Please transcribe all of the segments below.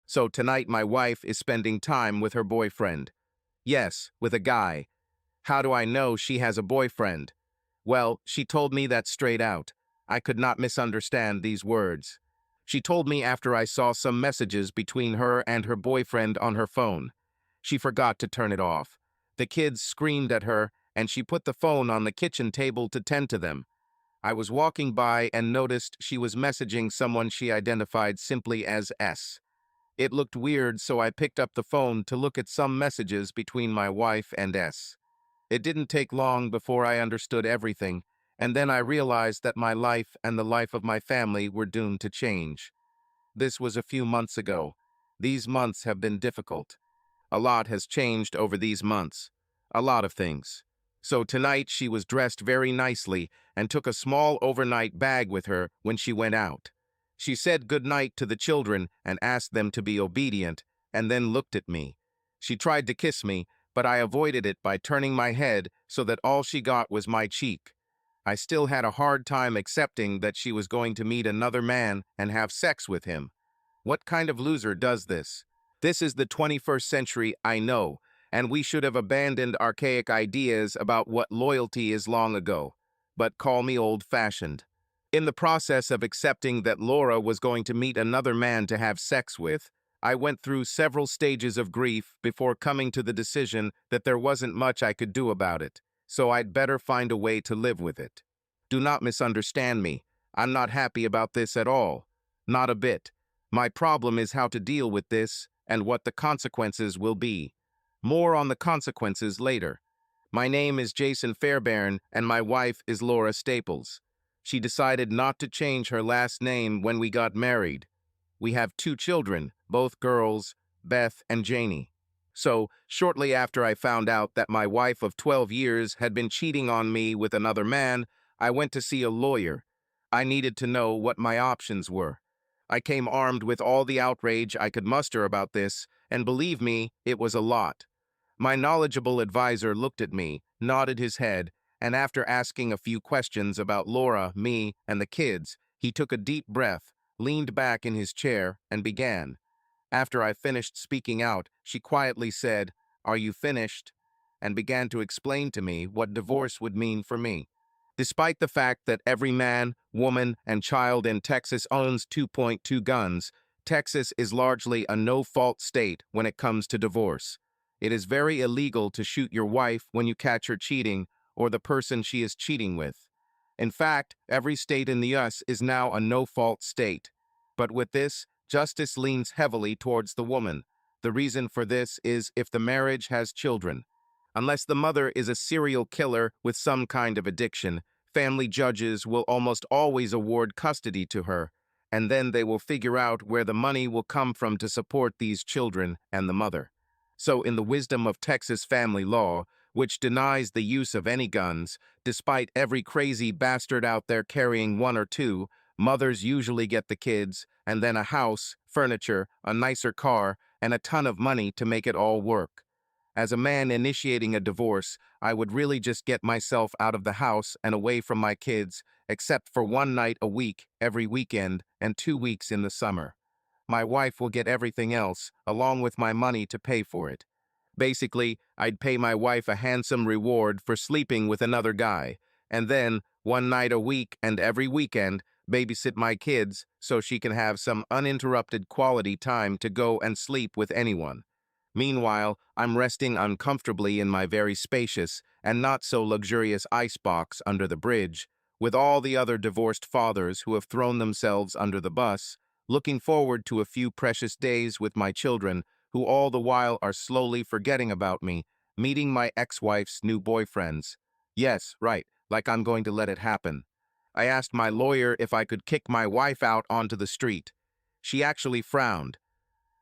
So tonight my wife is spending time with her boyfriend. Yes, with a guy. How do I know she has a boyfriend? Well, she told me that straight out. I could not misunderstand these words. She told me after I saw some messages between her and her boyfriend on her phone. She forgot to turn it off. The kids screamed at her, and she put the phone on the kitchen table to tend to them. I was walking by and noticed she was messaging someone she identified simply as S. It looked weird, so I picked up the phone to look at some messages between my wife and S. It didn't take long before I understood everything, and then I realized that my life and the life of my family were doomed to change. This was a few months ago. These months have been difficult. A lot has changed over these months. A lot of things. So tonight she was dressed very nicely and took a small overnight bag with her when she went out. She said goodnight to the children and asked them to be obedient, and then looked at me. She tried to kiss me, but I avoided it by turning my head so that all she got was my cheek. I still had a hard time accepting that she was going to meet another man and have sex with him. What kind of loser does this? This is the 21st century, I know, and we should have abandoned archaic ideas about what loyalty is long ago. But call me old-fashioned. In the process of accepting that Laura was going to meet another man to have sex with, I went through several stages of grief before coming to the decision that there wasn't much I could do about it, so I'd better find a way to live with it. Do not misunderstand me. I'm not happy about this at all. Not a bit. My problem is how to deal with this and what the consequences will be. More on the consequences later. My name is Jason Fairbairn and my wife is Laura Staples. She decided not to change her last name when we got married. We have 2 children, both girls, Beth and Janie. So, shortly after I found out that my wife of 12 years had been cheating on me with another man, I went to see a lawyer. I needed to know what my options were. I came armed with all the outrage I could muster about this, and believe me, it was a lot. My knowledgeable advisor looked at me, nodded his head, and after asking a few questions about Laura, me, and the kids, he took a deep breath, leaned back in his chair, and began. After I finished speaking out, she quietly said, "Are you finished?" and began to explain to me what divorce would mean for me. Despite the fact that every man, woman, and child in Texas owns 2.2 guns, Texas is largely a no-fault state when it comes to divorce. It is very illegal to shoot your wife when you catch her cheating or the person she is cheating with. In fact, every state in the U.S. is now a no-fault state. But with this, justice leans heavily towards the woman. The reason for this is if the marriage has children. Unless the mother is a serial killer with some kind of addiction, family judges will almost always award custody to her, and then they will figure out where the money will come from to support these children and the mother. So in the wisdom of Texas family law, which denies the use of any guns, despite every crazy bastard out there carrying 1 or 2, mothers usually get the kids, and then a house, furniture, a nicer car, and a ton of money to make it all work. As a man initiating a divorce, I would really just get myself out of the house and away from my kids, except for 1 night a week, every weekend, and 2 weeks in the summer. My wife will get everything else, along with my money to pay for it. Basically, I'd pay my wife a handsome reward for sleeping with another guy, and then, 1 night a week and every weekend, babysit my kids so she can have some uninterrupted quality time to go and sleep with anyone. Meanwhile, I'm resting uncomfortably in my very spacious and not so luxurious icebox under the bridge, with all the other divorced fathers who have thrown themselves under the bus, looking forward to a few precious days with my children, who all the while are slowly forgetting about me, meeting my ex-wife's new boyfriends. Yes, right, like I'm going to let it happen. I asked my lawyer if I could kick my wife out onto the street. She actually frowned.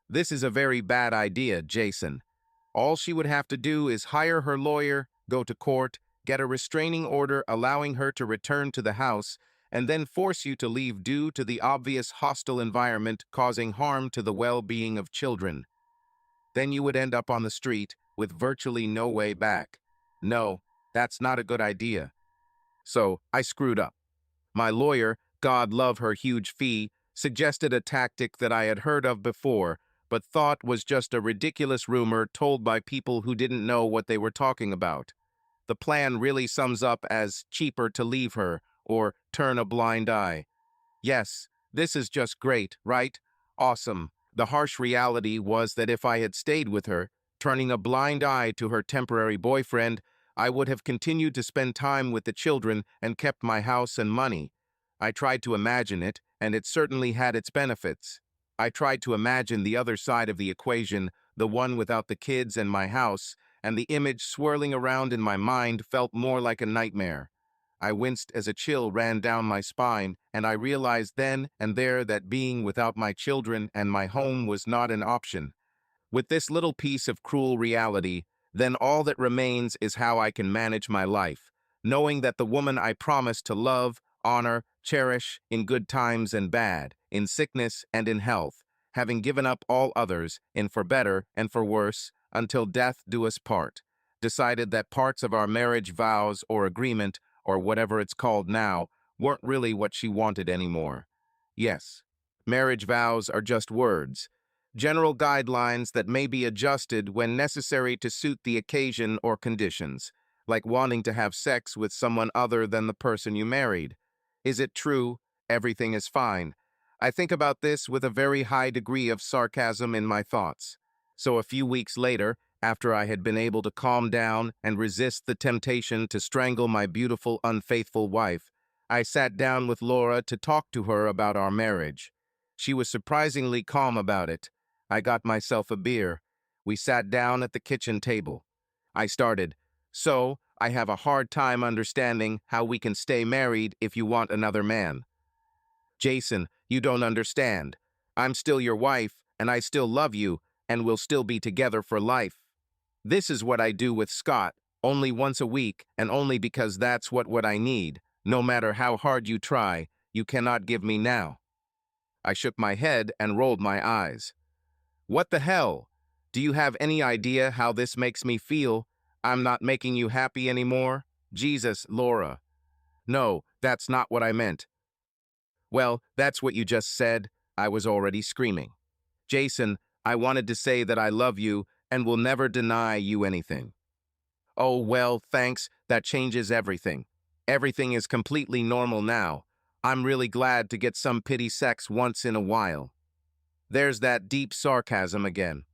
This is a very bad idea, Jason. All she would have to do is hire her lawyer, go to court, get a restraining order allowing her to return to the house, and then force you to leave due to the obvious hostile environment causing harm to the well-being of children. Then you would end up on the street with virtually no way back. No, that's not a good idea. So I screwed up. My lawyer, God love her huge fee, suggested a tactic that I had heard of before, but thought was just a ridiculous rumor told by people who didn't know what they were talking about. The plan really sums up as cheaper to leave her or turn a blind eye. Yes, this is just great, right? Awesome. The harsh reality was that if I had stayed with her, turning a blind eye to her temporary boyfriend, I would have continued to spend time with the children and kept my house and money. I tried to imagine it, and it certainly had its benefits. I tried to imagine the other side of the equation, the one without the kids and my house, and the image swirling around in my mind felt more like a nightmare. I winced as a chill ran down my spine, and I realized then and there that being without my children and my home was not an option. With this little piece of cruel reality, then all that remains is how I can manage my life, knowing that the woman I promised to love, honor, cherish, in good times and bad, in sickness and in health, having given up all others, in for better and for worse, until death do us part, decided that parts of our marriage vows or agreement, or whatever it's called now, weren't really what she wanted anymore. Yes, marriage vows are just words, general guidelines that may be adjusted when necessary to suit the occasion or conditions, like wanting to have sex with someone other than the person you married. Is it true? Everything is fine. I think about this with a very high degree of sarcasm in my thoughts. So a few weeks later, after I had been able to calm down and resist the temptation to strangle my beautiful, unfaithful wife, I sat down with Laura to talk to her about our marriage. She was surprisingly calm about it. I got myself a beer. We sat down at the kitchen table. I started, "So, I have a hard time understanding how we can stay married if you want another man." "Jason, you don't understand. I'm still your wife, and I still love you, and we'll still be together for life. This is what I do with Scott, only once a week, and only because that's what I need. No matter how hard you try, you cannot give me now." I shook my head and rolled my eyes. "What the hell? Do you have any idea how this makes me feel? I'm not making you happy anymore? Jesus, Laura." "No, that's not what I meant." "Well, that's what you just said." I was already screaming. "Jason, I wanted to say that I love you and will never deny you anything." "Oh, well, thanks. That changes everything. Everything is completely normal now. I'm really glad to get some pity sex once in a while." There's that deep sarcasm again.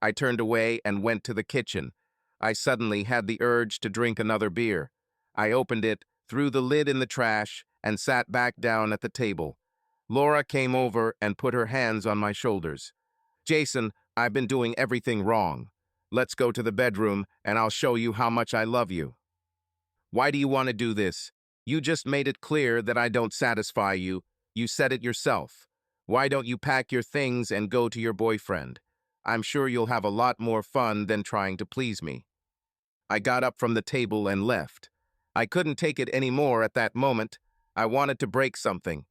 I turned away and went to the kitchen. I suddenly had the urge to drink another beer. I opened it, threw the lid in the trash, and sat back down at the table. Laura came over and put her hands on my shoulders. "Jason, I've been doing everything wrong. Let's go to the bedroom, and I'll show you how much I love you." "Why do you want to do this? You just made it clear that I don't satisfy you. You said it yourself. Why don't you pack your things and go to your boyfriend? I'm sure you'll have a lot more fun than trying to please me." I got up from the table and left. I couldn't take it anymore at that moment. I wanted to break something.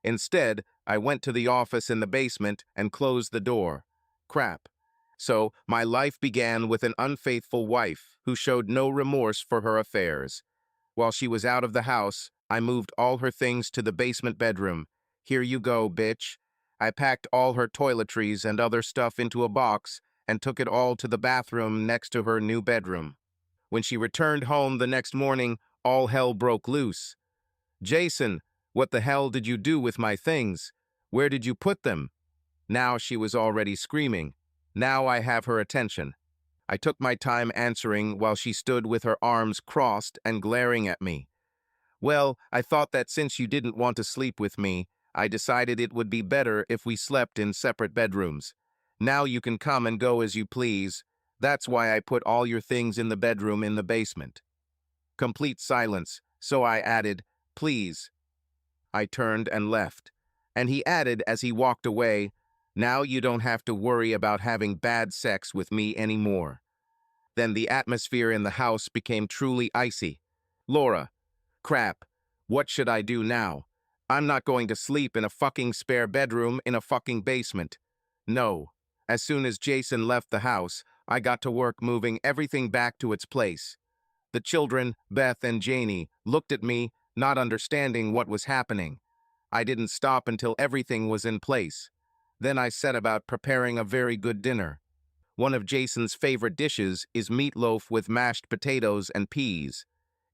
Instead, I went to the office in the basement and closed the door. Crap. So, my life began with an unfaithful wife who showed no remorse for her affairs. While she was out of the house, I moved all her things to the basement bedroom. "Here you go, bitch." I packed all her toiletries and other stuff into a box and took it all to the bathroom next to her new bedroom. When she returned home the next morning, all hell broke loose. "Jason, what the hell did you do with my things? Where did you put them?" Now she was already screaming. Now I have her attention. I took my time answering while she stood with her arms crossed and glaring at me. "Well, I thought that since you didn't want to sleep with me, I decided it would be better if we slept in separate bedrooms. Now you can come and go as you please. That's why I put all your things in the bedroom in the basement." Complete silence, so I added, "Please." I turned and left, and he added as he walked away, "Now you don't have to worry about having bad sex with me anymore." Then the atmosphere in the house became truly icy. "Laura, crap, what should I do now? I'm not going to sleep in a fucking spare bedroom in a fucking basement. No." As soon as Jason left the house, I got to work moving everything back to its place. The children, Beth and Janie, looked at me, not understanding what was happening. I didn't stop until everything was in place. Then I set about preparing a very good dinner. One of Jason's favorite dishes is meatloaf with mashed potatoes and peas.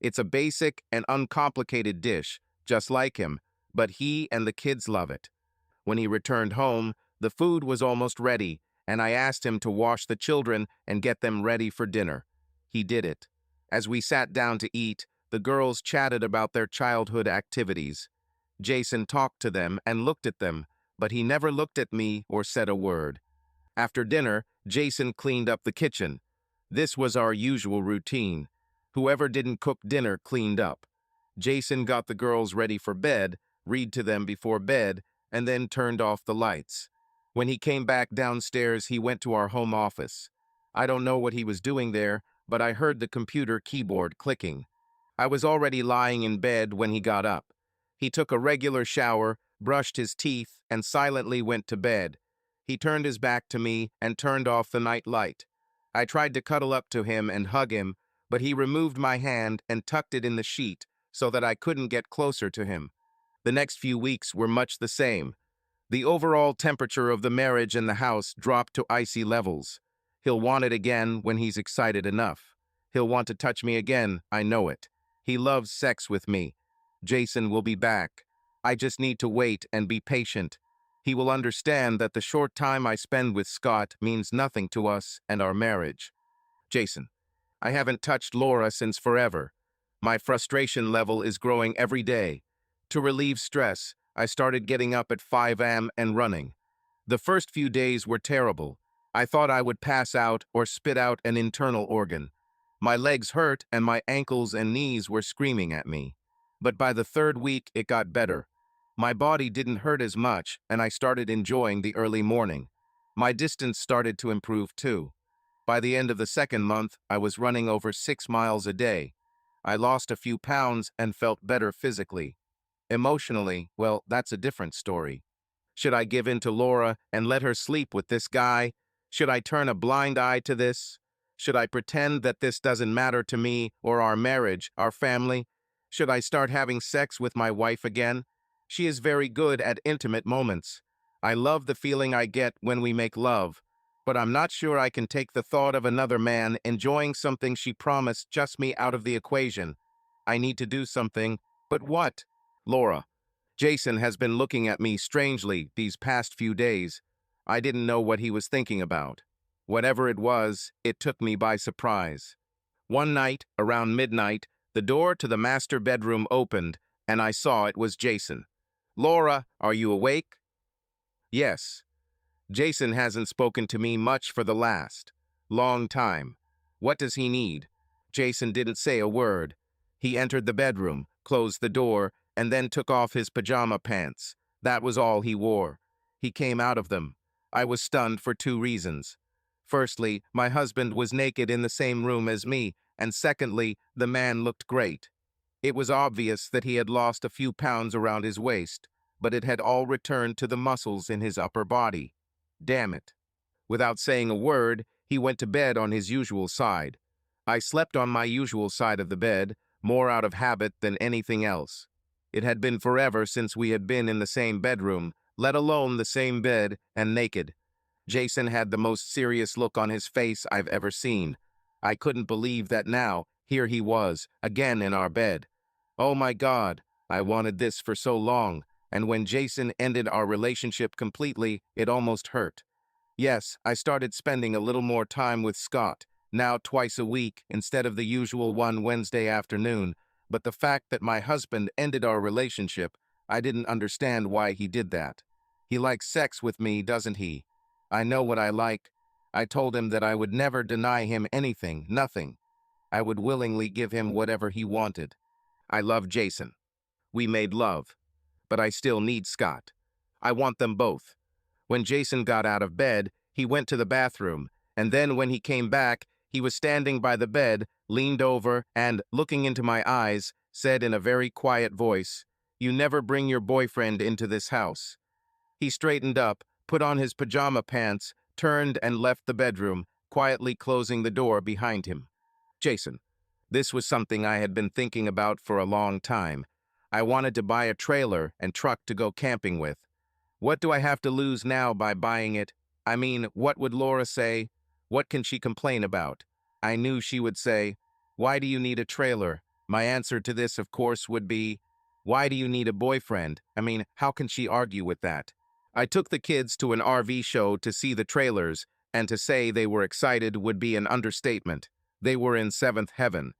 It's a basic and uncomplicated dish, just like him, but he and the kids love it. When he returned home, the food was almost ready, and I asked him to wash the children and get them ready for dinner. He did it. As we sat down to eat, the girls chatted about their childhood activities. Jason talked to them and looked at them, but he never looked at me or said a word. After dinner, Jason cleaned up the kitchen. This was our usual routine. Whoever didn't cook dinner cleaned up. Jason got the girls ready for bed, read to them before bed, and then turned off the lights. When he came back downstairs, he went to our home office. I don't know what he was doing there, but I heard the computer keyboard clicking. I was already lying in bed when he got up. He took a regular shower, brushed his teeth, and silently went to bed. He turned his back to me and turned off the night light. I tried to cuddle up to him and hug him, but he removed my hand and tucked it in the sheet so that I couldn't get closer to him. The next few weeks were much the same. The overall temperature of the marriage and the house dropped to icy levels. He'll want it again when he's excited enough. He'll want to touch me again, I know it. He loves sex with me. Jason will be back. I just need to wait and be patient. He will understand that the short time I spend with Scott means nothing to us and our marriage. Jason, I haven't touched Laura since forever. My frustration level is growing every day. To relieve stress, I started getting up at 5 a.m. and running. The first few days were terrible. I thought I would pass out or spit out an internal organ. My legs hurt and my ankles and knees were screaming at me. But by the third week, it got better. My body didn't hurt as much, and I started enjoying the early morning. My distance started to improve too. By the end of the second month, I was running over 6 miles a day. I lost a few pounds and felt better physically. Emotionally, well, that's a different story. Should I give in to Laura and let her sleep with this guy? Should I turn a blind eye to this? Should I pretend that this doesn't matter to me or our marriage, our family? Should I start having sex with my wife again? She is very good at intimate moments. I love the feeling I get when we make love, but I'm not sure I can take the thought of another man enjoying something she promised just me out of the equation. I need to do something, but what? Laura. Jason has been looking at me strangely these past few days. I didn't know what he was thinking about. Whatever it was, it took me by surprise. One night, around midnight, the door to the master bedroom opened, and I saw it was Jason. Laura, are you awake? Yes. Jason hasn't spoken to me much for the last long time. What does he need? Jason didn't say a word. He entered the bedroom, closed the door, and then took off his pajama pants. That was all he wore. He came out of them. I was stunned for 2 reasons. Firstly, my husband was naked in the same room as me, and secondly, the man looked great. It was obvious that he had lost a few pounds around his waist, but it had all returned to the muscles in his upper body. Damn it. Without saying a word, he went to bed on his usual side. I slept on my usual side of the bed, more out of habit than anything else. It had been forever since we had been in the same bedroom, let alone the same bed, and naked. Jason had the most serious look on his face I've ever seen. I couldn't believe that now, here he was, again in our bed. Oh my God, I wanted this for so long, and when Jason ended our relationship completely, it almost hurt. Yes, I started spending a little more time with Scott, now twice a week instead of the usual one Wednesday afternoon, but the fact that my husband ended our relationship, I didn't understand why he did that. He likes sex with me, doesn't he? I know what I like. I told him that I would never deny him anything, nothing. I would willingly give him whatever he wanted. I love Jason. We made love. But I still need Scott. I want them both. When Jason got out of bed, he went to the bathroom, and then when he came back, he was standing by the bed, leaned over, and, looking into my eyes, said in a very quiet voice, "You never bring your boyfriend into this house." He straightened up, put on his pajama pants, turned and left the bedroom, quietly closing the door behind him. Jason. This was something I had been thinking about for a long time. I wanted to buy a trailer and truck to go camping with. What do I have to lose now by buying it? I mean, what would Laura say? What can she complain about? I knew she would say, "Why do you need a trailer?" My answer to this, of course, would be, "Why do you need a boyfriend?" I mean, how can she argue with that? I took the kids to an RV show to see the trailers, and to say they were excited would be an understatement. They were in seventh heaven.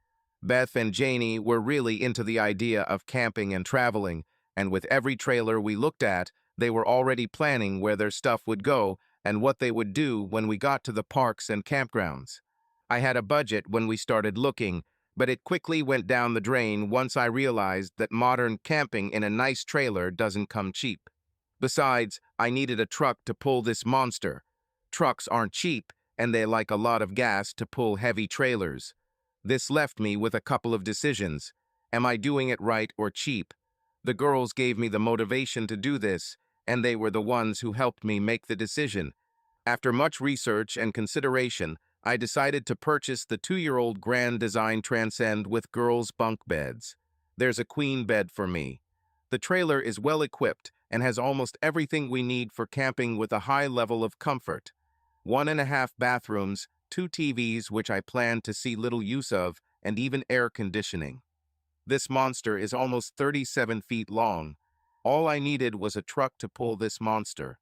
Beth and Janie were really into the idea of camping and traveling, and with every trailer we looked at, they were already planning where their stuff would go and what they would do when we got to the parks and campgrounds. I had a budget when we started looking, but it quickly went down the drain once I realized that modern camping in a nice trailer doesn't come cheap. Besides, I needed a truck to pull this monster. Trucks aren't cheap, and they like a lot of gas to pull heavy trailers. This left me with a couple of decisions. Am I doing it right or cheap? The girls gave me the motivation to do this, and they were the ones who helped me make the decision. After much research and consideration, I decided to purchase the 2-year-old Grand Design Transcend with girls' bunk beds. There's a queen bed for me. The trailer is well equipped and has almost everything we need for camping with a high level of comfort. 1.5 bathrooms, 2 TVs which I plan to see little use of, and even air conditioning. This monster is almost 37 feet long. All I needed was a truck to pull this monster.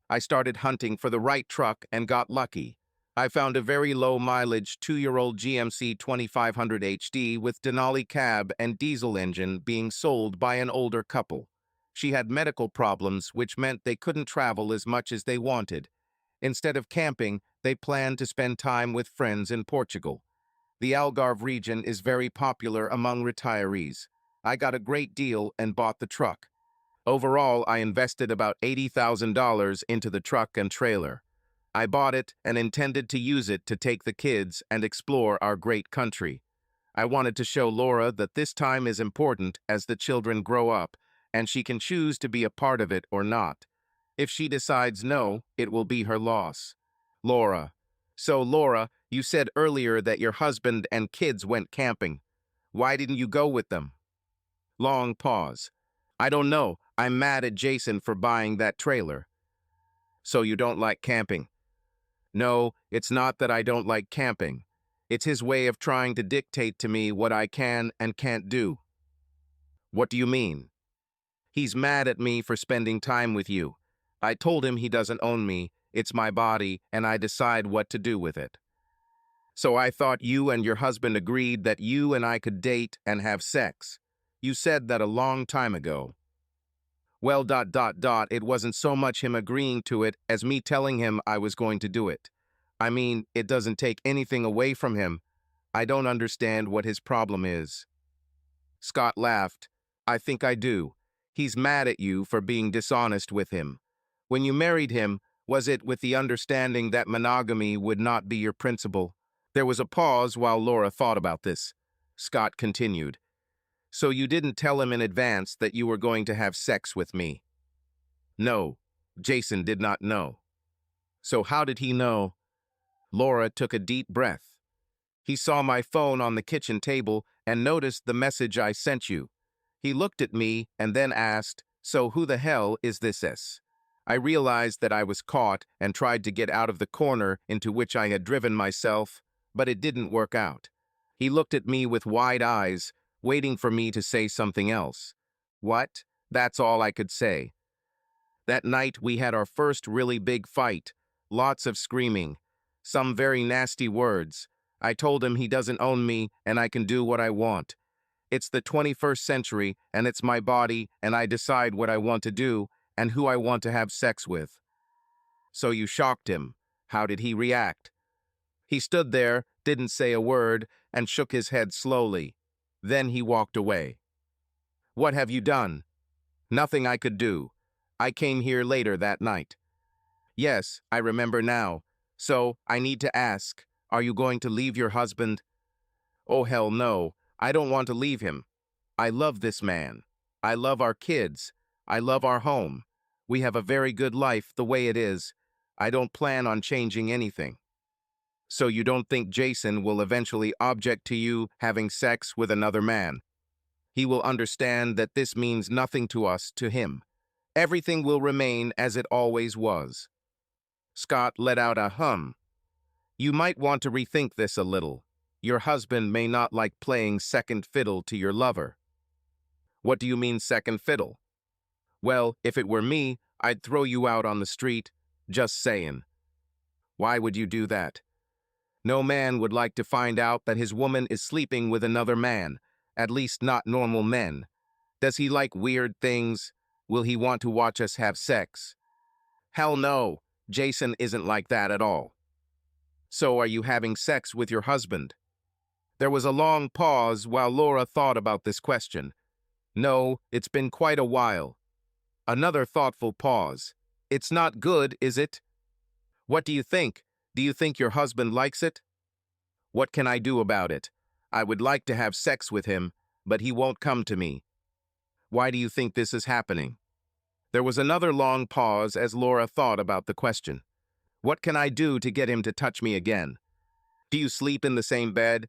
I started hunting for the right truck and got lucky. I found a very low-mileage 2-year-old GMC 2500 HD with Denali cab and diesel engine being sold by an older couple. She had medical problems, which meant they couldn't travel as much as they wanted. Instead of camping, they planned to spend time with friends in Portugal. The Algarve region is very popular among retirees. I got a great deal and bought the truck. Overall, I invested about $80,000 into the truck and trailer. I bought it and intended to use it to take the kids and explore our great country. I wanted to show Laura that this time is important as the children grow up, and she can choose to be a part of it or not. If she decides no, it will be her loss. Laura. So, Laura, you said earlier that your husband and kids went camping. Why didn't you go with them? Long pause. I don't know. I'm mad at Jason for buying that trailer. So you don't like camping? No, it's not that I don't like camping. It's his way of trying to dictate to me what I can and can't do. What do you mean? He's mad at me for spending time with you. I told him he doesn't own me, it's my body, and I decide what to do with it. So I thought you and your husband agreed that you and I could date and have sex. You said that a long time ago. Well, it wasn't so much him agreeing to it as me telling him I was going to do it. I mean, it doesn't take anything away from him. I don't understand what his problem is. Scott laughed. I think I do. He's mad at you for being dishonest with him. When you married him, was it with the understanding that monogamy would not be your principle? There was a pause while Laura thought about this. Scott continued. So you didn't tell him in advance that you were going to have sex with me? No, Jason did not know. So how did he know? Laura took a deep breath. He saw my phone on the kitchen table and noticed the message I sent you. He looked at me and then asked, so who the hell is this S? I realized that I was caught and tried to get out of the corner into which I had driven myself, but it didn't work out. He looked at me with wide eyes, waiting for me to say something else. What? That's all I could say. That night we had our first really big fight. Lots of screaming. Some very nasty words. I told him he doesn't own me and I can do what I want. It's the 21st century and it's my body and I decide what I want to do and who I want to have sex with. So you shocked him. How did he react? He stood there, didn't say a word, and shook his head slowly. Then he walked away. What have you done? Nothing I could do. I came here later that night. Yes, I remember now. So, I need to ask, are you going to leave your husband? Oh, hell no. I don't want to leave him. I love this man. I love our kids. I love our home. We have a very good life the way it is. I don't plan on changing anything. So you don't think Jason will eventually object to you having sex with another man? He will understand that this means nothing to us, to him. Everything will remain as it always was. Scott let out a hum. You might want to rethink this a little. Your husband may not like playing second fiddle to your lover. What do you mean second fiddle? Well, if it were me, I'd throw you out on the street. Just saying. Why would you do that? No man would like to find out that his woman is sleeping with another man, at least not normal men. Does he like weird things? Will he want to watch us have sex? Hell no, Jason isn't like that at all. So are you having sex with your husband? There was a long pause while Laura thought about this question. No, it's been quite a while. Another thoughtful pause. It's not good, is it? What do you think? Do you think your husband likes it? What can I do about it? I would like to have sex with him, but he won't come to me. Why do you think this is happening? There was another long pause as Laura thought about the question. What can I do to get him to touch me again? Do you sleep in the same bed?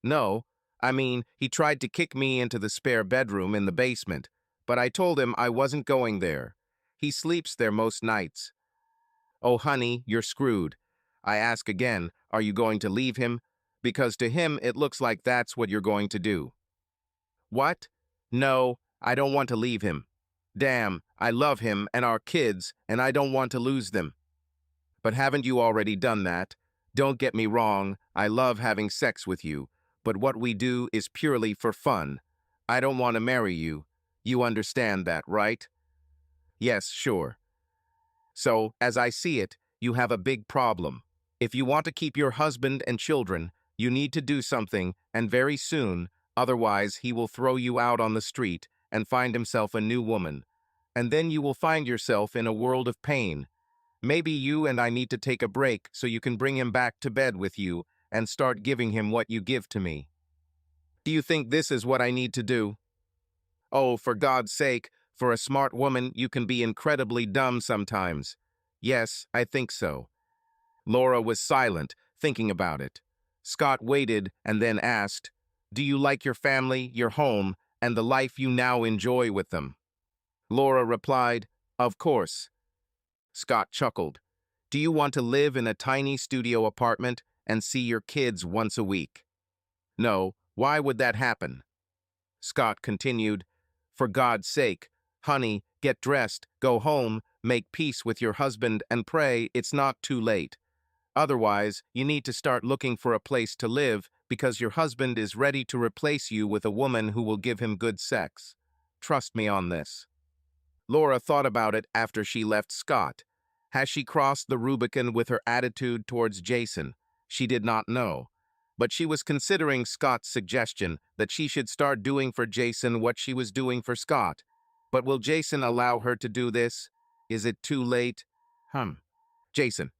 No. I mean, he tried to kick me into the spare bedroom in the basement, but I told him I wasn't going there. He sleeps there most nights. Oh, honey, you're screwed. I ask again, are you going to leave him? Because to him, it looks like that's what you're going to do. What? No, I don't want to leave him. Damn, I love him and our kids, and I don't want to lose them. But haven't you already done that? Don't get me wrong, I love having sex with you, but what we do is purely for fun. I don't want to marry you. You understand that, right? Yes, sure. So, as I see it, you have a big problem. If you want to keep your husband and children, you need to do something, and very soon, otherwise he will throw you out on the street and find himself a new woman. And then you will find yourself in a world of pain. Maybe you and I need to take a break so you can bring him back to bed with you and start giving him what you give to me. Do you think this is what I need to do? Oh, for God's sake, for a smart woman, you can be incredibly dumb sometimes. Yes, I think so. Laura was silent, thinking about it. Scott waited and then asked, do you like your family, your home, and the life you now enjoy with them? Laura replied, of course. Scott chuckled. Do you want to live in a tiny studio apartment and see your kids once a week? No, why would that happen? Scott continued, for God's sake, honey, get dressed, go home, make peace with your husband, and pray it's not too late. Otherwise, you need to start looking for a place to live because your husband is ready to replace you with a woman who will give him good sex. Trust me on this. Laura thought about it after she left Scott. Has she crossed the Rubicon with her attitude towards Jason? She did not know. But she was considering Scott's suggestion that she should start doing for Jason what she was doing for Scott. But will Jason allow her to do this? Is it too late? Jason.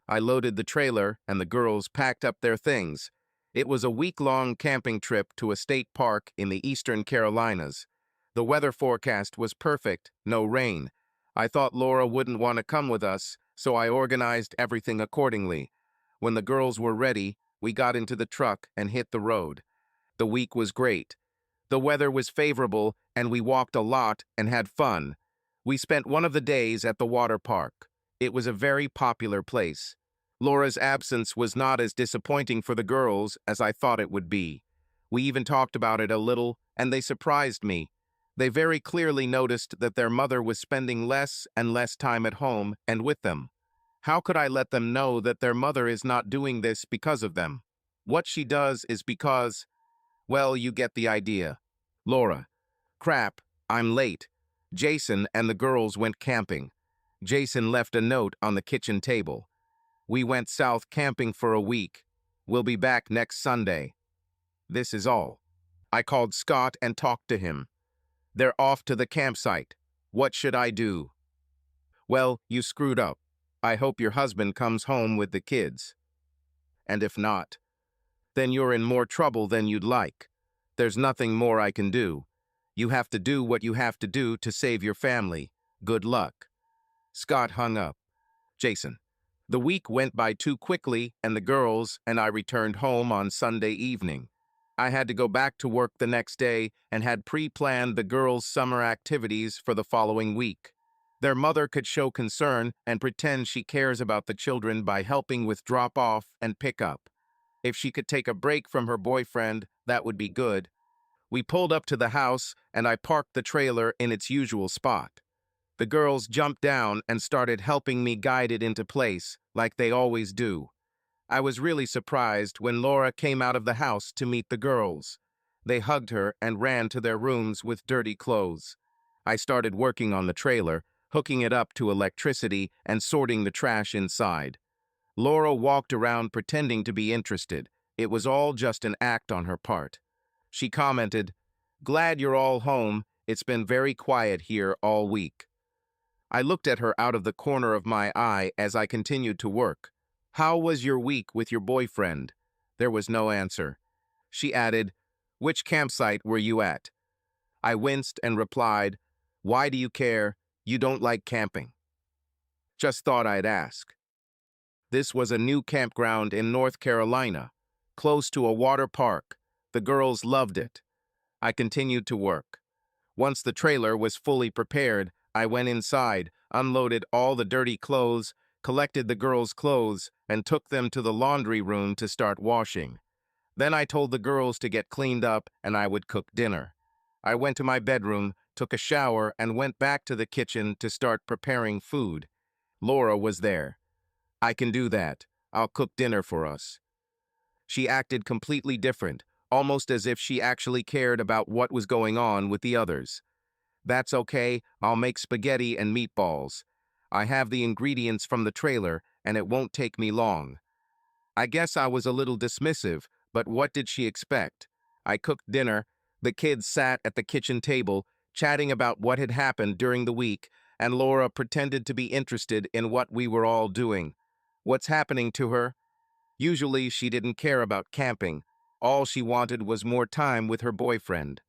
I loaded the trailer and the girls packed up their things. It was a week-long camping trip to a state park in the eastern Carolinas. The weather forecast was perfect, no rain. I thought Laura wouldn't want to come with us, so I organized everything accordingly. When the girls were ready, we got into the truck and hit the road. The week was great. The weather was favorable, and we walked a lot and had fun. We spent one of the days at the water park. It was a very popular place. Laura's absence was not as disappointing for the girls as I thought it would be. We even talked about it a little, and they surprised me. They very clearly noticed that their mother was spending less and less time at home and with them. How could I let them know that their mother is not doing this because of them? What she does is because, well, you get the idea. Laura. Crap, I'm late. Jason and the girls went camping. Jason left a note on the kitchen table. We went south camping for a week. We'll be back next Sunday. This is all. I called Scott and talked to him. They're off to the campsite. What should I do? Well, you screwed up. I hope your husband comes home with the kids. And if not, then you're in more trouble than you'd like. There's nothing more I can do. You have to do what you have to do to save your family. Good luck. Scott hung up. Jason. The week went by too quickly, and the girls and I returned home on Sunday evening. I had to go back to work the next day and had pre-planned the girls' summer activities for the following week. Their mother could show concern and pretend she cares about the children by helping with drop-off and pick-up. If she could take a break from her boyfriend, that would be good. We pulled up to the house, and I parked the trailer in its usual spot. The girls jumped down and started helping me guide it into place, like they always do. I was really surprised when Laura came out of the house to meet the girls. They hugged her and ran to their rooms with dirty clothes. I started working on the trailer, hooking it up to electricity and sorting the trash inside. Laura walked around pretending to be interested. It was all just an act on her part. She commented, "Glad you're all home. It's been very quiet here all week." I looked at her out of the corner of my eye as I continued to work. "How was your week with your boyfriend?" There was no answer. She added, "Which campsite were you at?" I winced and replied, "Why do you care? You don't like camping." Just thought I'd ask. This was a new campground in North Carolina, close to a water park. The girls loved it. I continued to work. Once the trailer was fully prepared, I went inside, unloaded all the dirty clothes, collected the girls' clothes, and took them to the laundry room to start washing. Then I told the girls to get cleaned up and I would cook dinner. I went to my bedroom, took a shower, and went back to the kitchen to start preparing food. Laura was there. "I can do that. I'll cook dinner for us." She acted completely different, almost as if she actually cared about what was going on with the others. "That's okay, I'll make spaghetti and meatballs. I have the ingredients from the trailer, and it won't take me long." I guess I was a little dismissive, but what did she expect? I cooked dinner, the kids sat at the kitchen table, chatting about what had happened during the week, and Laura pretended to be interested in what we were all doing. What's happening to her? Usually she didn't care about camping. All she wanted was more time with her boyfriend.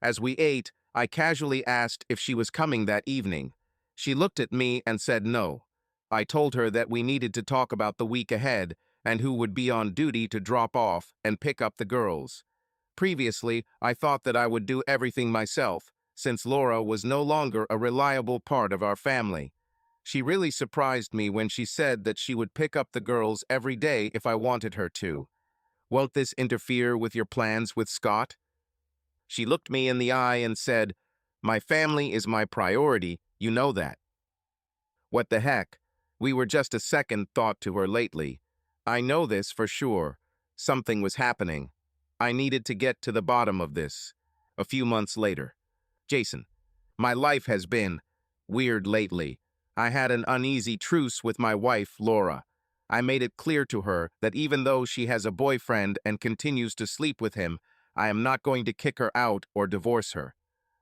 As we ate, I casually asked if she was coming that evening. She looked at me and said no. I told her that we needed to talk about the week ahead and who would be on duty to drop off and pick up the girls. Previously, I thought that I would do everything myself, since Laura was no longer a reliable part of our family. She really surprised me when she said that she would pick up the girls every day if I wanted her to. "Won't this interfere with your plans with Scott?" She looked me in the eye and said, "My family is my priority, you know that." What the heck? We were just a second thought to her lately. I know this for sure. Something was happening. I needed to get to the bottom of this. A few months later. "Jason, my life has been weird lately. I had an uneasy truce with my wife, Laura. I made it clear to her that even though she has a boyfriend and continues to sleep with him, I am not going to kick her out or divorce her.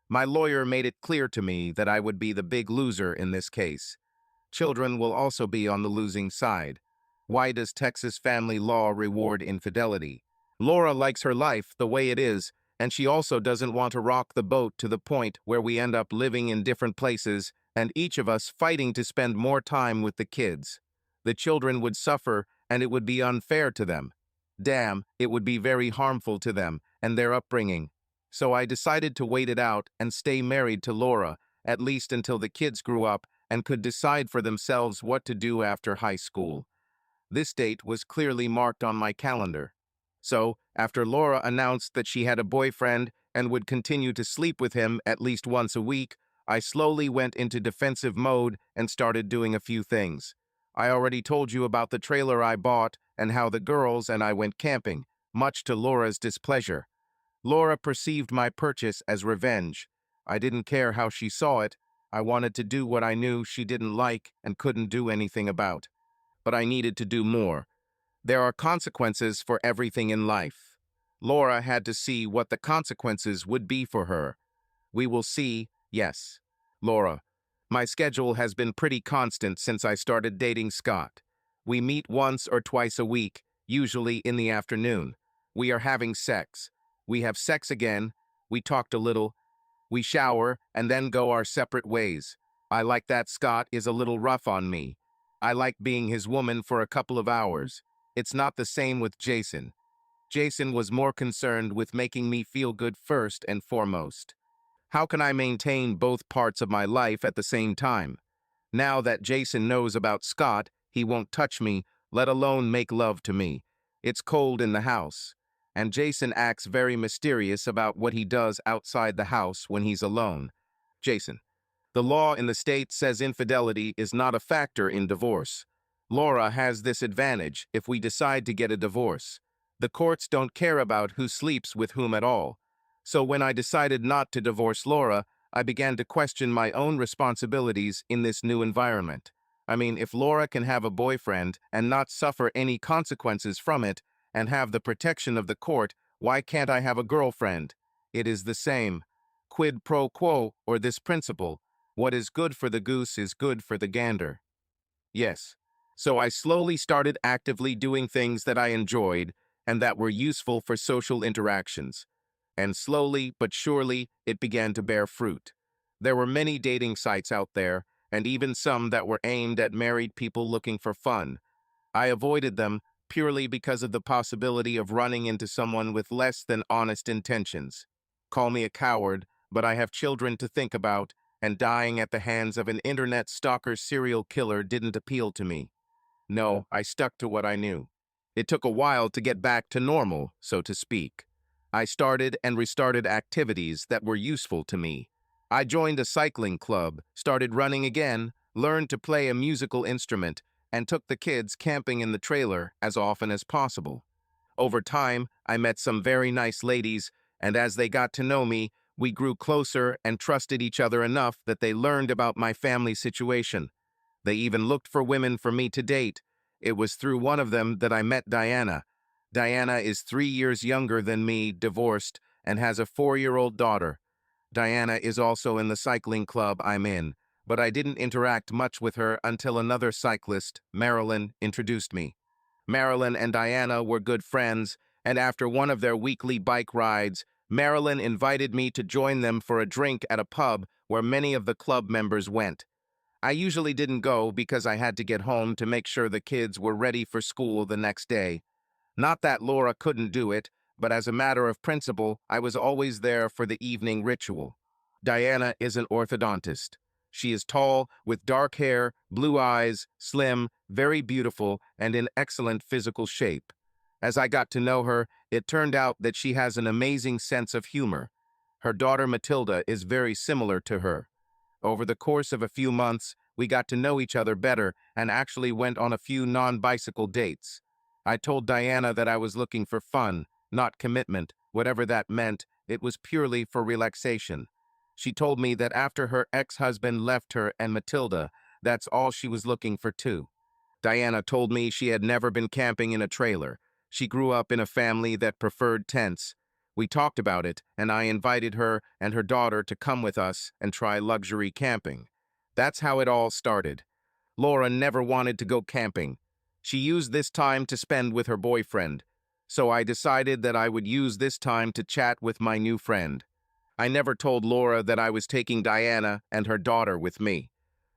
My lawyer made it clear to me that I would be the big loser in this case. Children will also be on the losing side. Why does Texas family law reward infidelity? Laura likes her life the way it is, and she also doesn't want to rock the boat to the point where we end up living in different places and each of us fighting to spend more time with the kids. The children would suffer, and it would be unfair to them. Damn, it would be very harmful to them and their upbringing. So I decided to wait it out and stay married to Laura, at least until the kids grew up and could decide for themselves what to do after high school. This date was clearly marked on my calendar. So, after Laura announced that she had a boyfriend and would continue to sleep with him at least once a week, I slowly went into defensive mode and started doing a few things. I already told you about the trailer I bought and how the girls and I went camping, much to Laura's displeasure. Laura perceived my purchase as revenge. I didn't care how she saw it. I wanted to do what I knew she didn't like and couldn't do anything about. But I needed to do more. There are consequences for everything in life. Laura had to see what the consequences would be for her. We will see, yes. Laura, my schedule has been pretty constant since I started dating Scott. We meet once or twice a week, usually in the afternoon. We are having sex. We have sex again. We talked a little. We shower and then go our separate ways. I like that Scott is a little rough on me. I like being his woman for a couple of hours. It's not the same with Jason. Jason was more concerned with making me feel good first and foremost. How can I maintain both parts of my life at the same time? Now that Jason knows about Scott, he won't touch me, let alone make love to me. It's cold in the house. And Jason acts very mysterious about what he does outside the house when he's alone. Jason. The law in the state says infidelity is not a factor in divorce. Laura has this advantage if we decide to get a divorce. The courts don't care about who sleeps with whom at all. So when I decided not to divorce Laura, I began to question my own responsibilities in this new environment. I mean, if Laura can have a boyfriend and not suffer any consequences from it and have the protection of the court, why can't I have a girlfriend? It is the same. Quid pro quo, or this principle. What is good for the goose is good for the gander. Yes. So I slowly started actively doing things that I enjoyed and that were useful for social interactions. And slowly but surely, it began to bear fruit. There were many dating sites out there, and even some that were aimed at married people looking for fun. I avoided them purely because of the possibility of running into someone with less than honest intentions. Call me a coward, but I have children to think about, and dying at the hands of an internet stalker serial killer didn't appeal to me. No, I stuck to what I knew. It took a while to get back to normal, so to speak. I started and restarted activities that were useful to me. I joined a cycling club, started running again, learned to play a musical instrument, and took the kids camping in the trailer as often as possible. Over time, I met some very nice ladies, and as they got to know me, we grew closer and trusted each other enough that they learned about my family situation. They even looked for women for me to date. It was through one of them that I met Diana. Diana is 3 years younger than me, divorced, and has a 4-year-old daughter. Diana is also in the cycling club I'm in, but I didn't interact much with her until another cyclist, Marilyn, introduced me. Marilyn and Diana were good friends, and after one of their weekly bike rides, Marilyn invited me to join them for a drink at a pub where many of the club members went. I usually didn't go because I had to get home to make sure the kids were ready for school the next day. Not that Laura couldn't do it, but as a matter of principle, I was always there for the evening ritual. Diana is an orthodontist. She is tall, with dark hair, blue eyes, slim, very beautiful, and in excellent physical shape. As I got to know her, it turned out that she has an amazing sense of humor. Her daughter Matilda is very similar to her. Over the course of a few months, we got to know each other better and actually went on a few non-bicycle dates. I told Diana that I was looking for fun, not commitment. Whatever that meant, it was purely for relaxation. She told me that after her ex-husband left her and Matilda, that's all she was looking for too. Diana told me she had never been camping in a trailer. She grew up in a family that preferred tents. We talked about it, and I invited her and her daughter to come with us and try luxury camping. That's how it all started. Laura never wanted to go camping. She used this time to spend with her boyfriend. So I decided that I would use this time to chat with my new friend. I never told Laura that I was taking Diana and her daughter with me.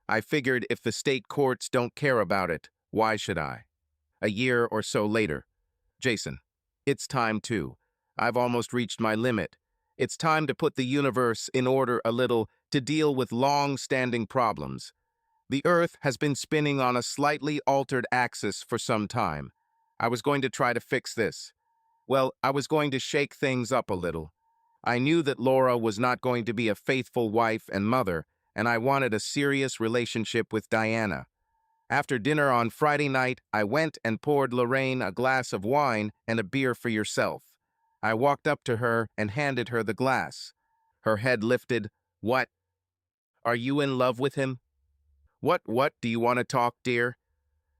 I figured if the state courts don't care about it, why should I? A year or so later. Jason, it's time too. I've almost reached my limit. It's time to put the universe in order a little to deal with long-standing problems. The Earth has been spinning on a slightly altered axis for some time. I was going to try to fix this. Well, I was going to shake things up a little. I knew that Laura was not going to be a faithful wife and mother, and I wanted a serious relationship with Diana. After dinner on Friday night, I went and poured Lorraine a glass of wine and a beer for yourself. I walked up to her and handed her the glass. Her head lifted. What? Are you in love with him? What do you want to talk, dear?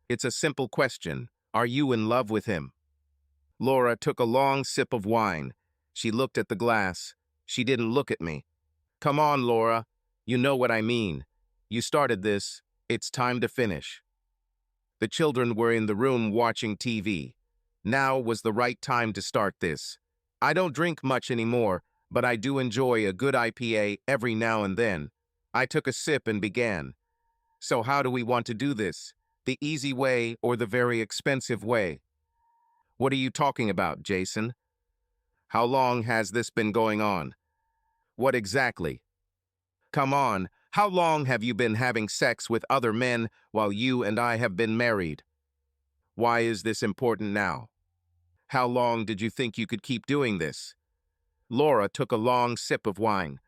It's a simple question. Are you in love with him? Laura took a long sip of wine. She looked at the glass. She didn't look at me. Come on, Laura. You know what I mean. You started this. It's time to finish. The children were in the room watching TV. Now was the right time to start this. I don't drink much anymore, but I do enjoy a good IPA every now and then. I took a sip and began. So how do we want to do this? The easy way or the very expensive way? What are you talking about, Jason? How long has this been going on? What exactly? Come on, How long have you been having sex with other men while you and I have been married? Why is this important now? How long did you think you could keep doing this? Laura took a long sip of wine.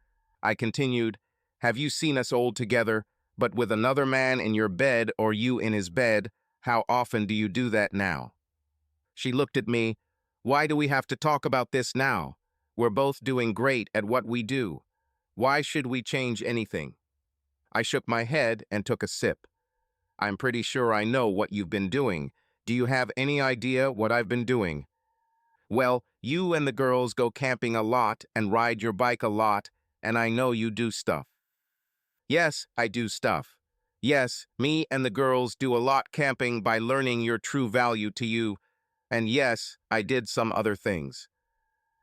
I continued, have you seen us old together, but with another man in your bed or you in his bed? How often do you do that now? She looked at me. Why do we have to talk about this now? We're both doing great at what we do. Why should we change anything? I shook my head and took a sip. I'm pretty sure I know what you've been doing. Do you have any idea what I've been doing? Well, you and the girls go camping a lot and ride your bike a lot, and I know you do stuff. Yes, I do stuff. Yes, me and the girls do a lot camping by learning your true value to you, and yes, I did some other things.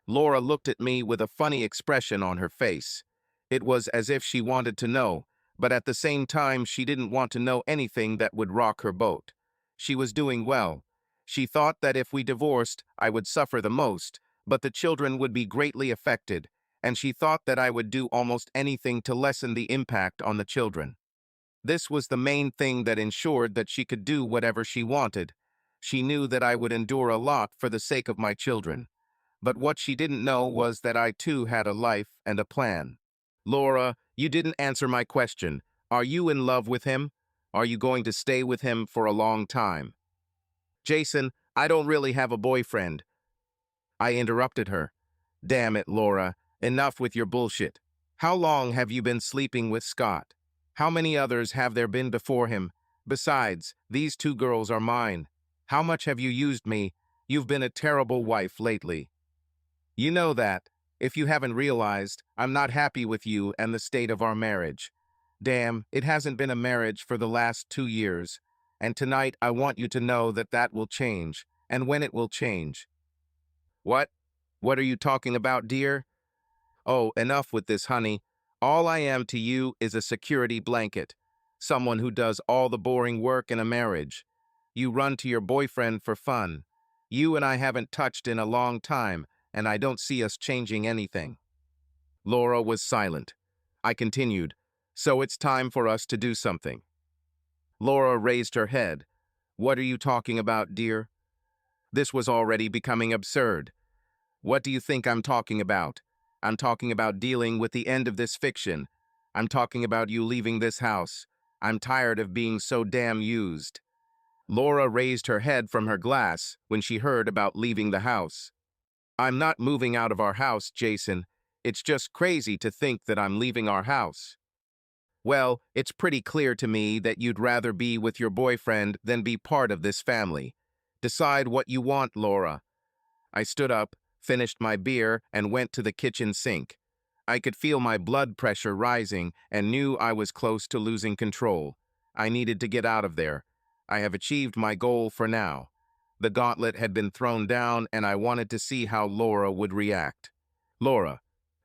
Laura looked at me with a funny expression on her face. It was as if she wanted to know, but at the same time she didn't want to know anything that would rock her boat. She was doing well. She thought that if we divorced, I would suffer the most, but the children would be greatly affected, and she thought that I would do almost anything to lessen the impact on the children. This was the main thing that ensured that she could do whatever she wanted. She knew that I would endure a lot for the sake of my children. But what she didn't know was that I too had a life and a plan. Laura, you didn't answer my question. Are you in love with him? Are you going to stay with him for a long time? Jason, I don't really have a boyfriend. I interrupted her. Damn it, Laura. Enough with your bullshit. How long have you been sleeping with Scott? How many others have there been before him? Besides, these two girls are mine. How much have you used me? You've been a terrible wife lately. You know that. If you haven't realized, I'm not happy with you and the state of our marriage. Damn, it hasn't been a marriage for the last 2 years. And tonight I want you to know that that will change, and when it will change. What? What are you talking about, dear? Oh, enough with this, honey. All I am to you is a security blanket, someone who does all the boring work in a marriage. You run to your boyfriend for fun. You and I haven't touched in a long time, and I don't see us changing anything. Laura was silent. I continued, so it's time for us to do something. Laura raised her head. What are you talking about, dear? This was already becoming absurd. What do you think I'm talking about? I'm talking about dealing with the end of this fiction. I'm talking about you leaving this house. I'm tired of being so damn used. Laura raised her head from her glass when she heard about leaving the house. I'm not moving out of our house, Jason. It's just crazy to think that I'm leaving our house. Well, it's pretty clear to me that you'd rather be with your boyfriend than be part of this family. Decide what you want, Laura. I stood up, finished my beer, and went to the kitchen sink. I could feel my blood pressure rising and knew I was close to losing control. I needed to get out of there. I have achieved my goal for now. The gauntlet had been thrown down, and I wanted to see how Laura would react. Laura,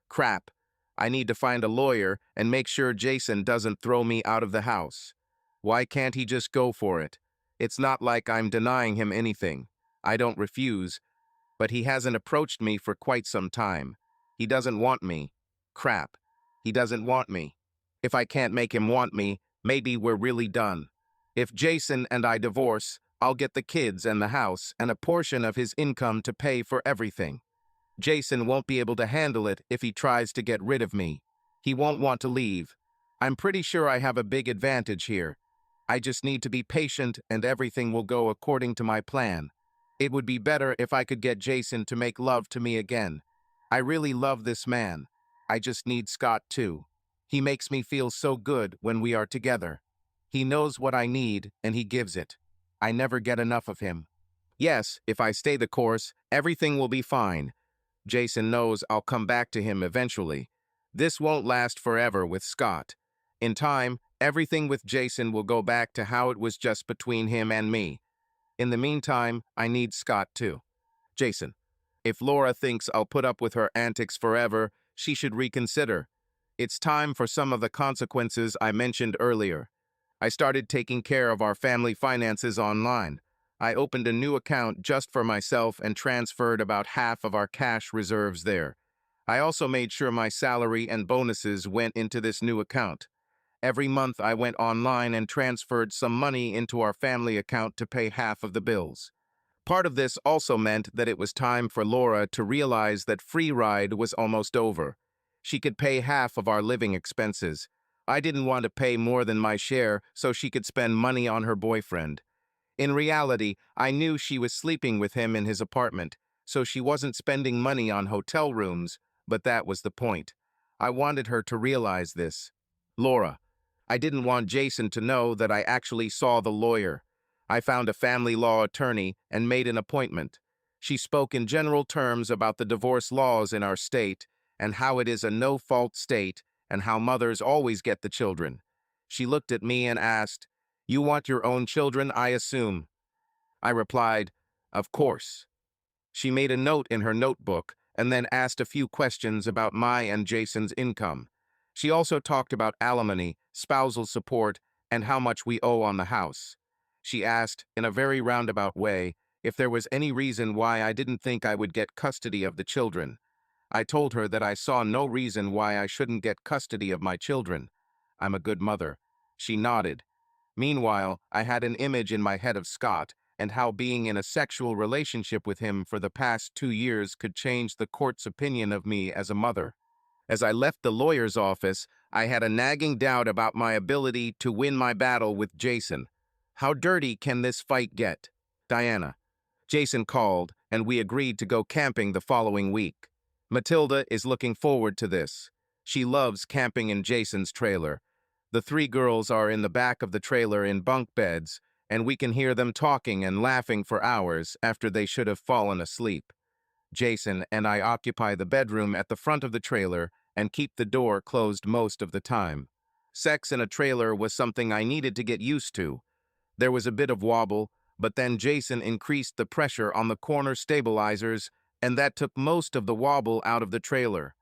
crap. I need to find a lawyer and make sure Jason doesn't throw me out of the house. Why can't he just go for it? It's not like I'm denying him anything. I don't refuse, but he hasn't approached me for quite some time. He doesn't want me. Crap. He doesn't want me. If I can't make him want me, maybe we're really done. If Jason and I divorce, I'll get the kids and the house and a portion of his income to pay for everything. Jason won't be able to handle it if he tries to get rid of me. He won't want to leave. I'm pretty sure I have a big advantage here. I just need to be patient and everything will go according to my plan. It would be better if I could get Jason to make love to me again. I really love this man. I just need Scott too. He makes me feel so good when we are together. He knows what I need and he gives it. I never get enough of him. Yes, if I stay the course, everything will be fine. Jason knows I'll come back to him eventually. This won't last forever with Scott. In time, everything with Jason will go back to how it was just between him and me. In the meantime, I need Scott too. Jason, if Laura thinks I'll put up with her antics forever, she should reconsider. It's time for some of the consequences I mentioned earlier. I started taking care of our family finances online. I opened a new account just for myself and transferred about half of our cash reserves there. I also made sure my salary and bonuses went into this new account. Every month I went online and transferred some money into our family account to pay half of the bills. Part of this also meant that it was time for Laura to realize that free ride was almost over. She could pay half of our living expenses. I didn't want to pay more than my share so she could spend money on her boyfriend. In reality, I knew she was sleeping with him in his apartment, so she wasn't spending money on hotel rooms, but that was the point. I wanted her to realize this. Laura, I didn't want Jason to know that I actually saw the lawyer. I found a family law attorney and made an appointment. She spoke in general terms about the divorce laws in our state and how it is a no-fault state and how mothers always get the children. She looked at me and asked, "You want your own children, I assume?" I replied, "Of course." She made a note in her notebook and then asked a few questions about my and Jason's income. She also talked about alimony, spousal support, and how much we owe on the house. She asked, in a very roundabout way, if there was any reason why I didn't think I would get custody of the children. I told her that I saw no reason why I shouldn't get custody of my children. I'm a good mother. She nodded. Meanwhile, I had an image in my head of Scott and how being in a sexual relationship with him for the past 2 years could change the court's opinion of me as a mother. As I left the lawyer's office, I had a nagging doubt about my ability to win my battle with Jason. How dirty can this fight get? Diana. Jason called, and we agreed to go camping the following week. Matilda is looking forward to this. She loves camping in Jason's trailer. The three girls are in the back of the trailer in bunk beds, and we can hear them talking and laughing for hours after they should have fallen asleep. Jason and I occupy the bedroom at the front of the trailer and keep the door closed most of the time. Sex in a trailer was something I needed to get used to. There was a bit of wobble, but then Jason increased the pressure on the corner stabilizers, and that took most of the wobble out of the trailer.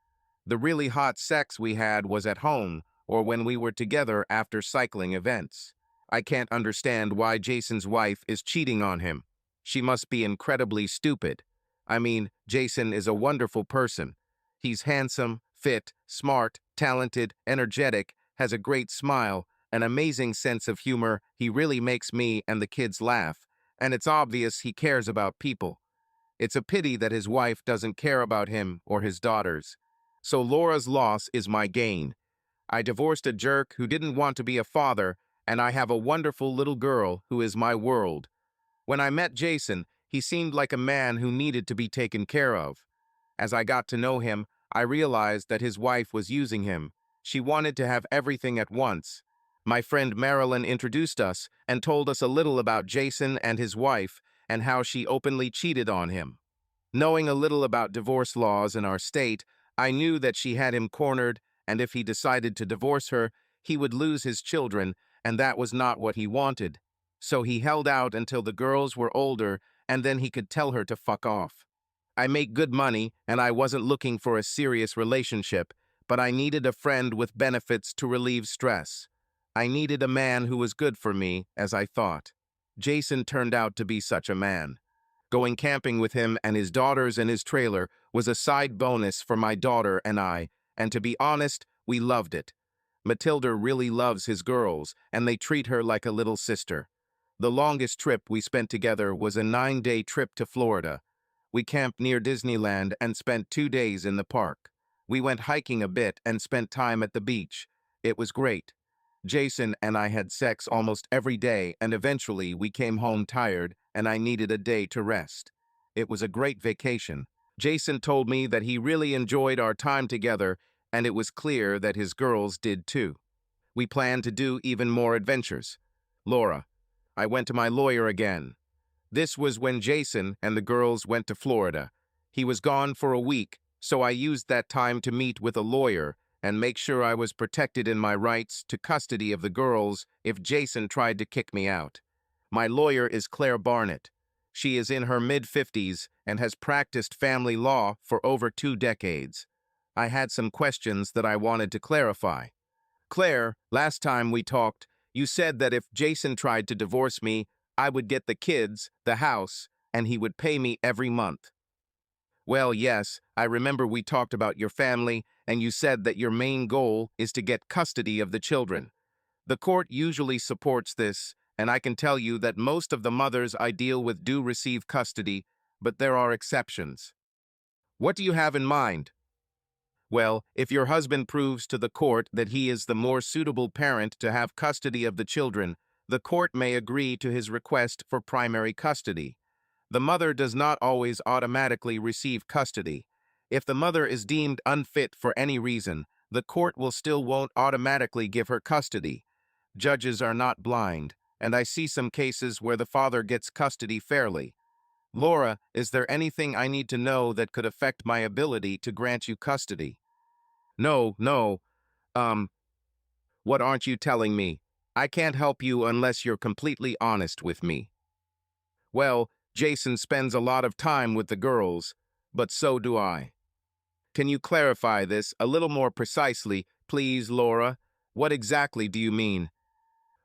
The really hot sex we had was at home, or when we were together after cycling events. I can't understand why Jason's wife is cheating on him. She must be incredibly stupid. I mean, Jason is a wonderful person. He's handsome, fit, smart, talented, energetic, has a great smile, an amazing sense of humor. He really makes me and the kids laugh, and it's obvious he cares about people. It's a pity that his wife doesn't care about him or his daughters. So Laura's loss is my gain. I divorced a jerk who didn't want to be a father, and I have a wonderful little girl who is my world. When I met Jason, he seemed like a man who needed to be taken care of. As I got to know him, I realized that his wife was using him. She wanted to have everything at once. My friend Marilyn introduced us and told us a little about Jason and his wife and how she openly cheated on him. Knowing a little about divorce laws in our state, I knew that she had him cornered, and if he decided to divorce her, he would lose his children, and that was not what he wanted. So he held out until the girls were older, and then he could tell her to fuck off. I make good money, and I wasn't looking for a serious relationship, but I needed a friend with benefits to relieve stress. I needed a man who was good for me, as I thought. Jason turned out to be such a man. Going camping with him and his daughters in his trailer was a side bonus for my daughter and I, and to be honest, we loved it. Matilda really loves his girls, and they treat her like a little sister. The longest trip we spent together was a 9-day trip to Florida. We camped near Disneyland and spent 2 days in the park. We went hiking a bit and spent time at the beach. It was great. Jason and I had sex almost every day, and eventually we came home tired, and I needed a day to rest. It was a great vacation. Jason told me that he really enjoyed our time together, and it was clear that his girls did too. We planned to do even more adventures. Laura, I went to my lawyer again. This was when Jason and the girls went to Florida. He was gone for a week, so I used that time to meet with a lawyer and make sure I was protected in my rights to custody of the girls if Jason tried to kick me out. My lawyer is Claire Barnett. She is in her mid-50s and has practiced family law for over 2 decades. I had some questions that I wanted to clarify. Claire, last time we talked, you said that if Jason tried to divorce me, I would get the kids, the house, and he would pay me every month. Well, yes, I remember we talked about your family, and you said that your main goal is to get custody of the children. The court usually supports this, and I can tell you that most of the mothers I deal with do receive custody, but there are exceptions. What do you have in mind? Well, if your husband proves to the court that he is the more suitable parent to have custody of the children, the court may agree to his request for primary custody. The mother does not always automatically receive custody. If the mother is deemed unfit for any reason, the court will still won't automatically give her custody. Judges are not blind, and I see some cases where the father gets custody fairly. Laura, is there anything I need to know that could affect my ability to grant you custody? No. Um, what aren't you telling me? I can't help you unless you're completely honest with me. Well, Jason spends a lot of time with the girls, but so do I. Can you clarify this a little more precisely, please, Laura? What exactly do you mean?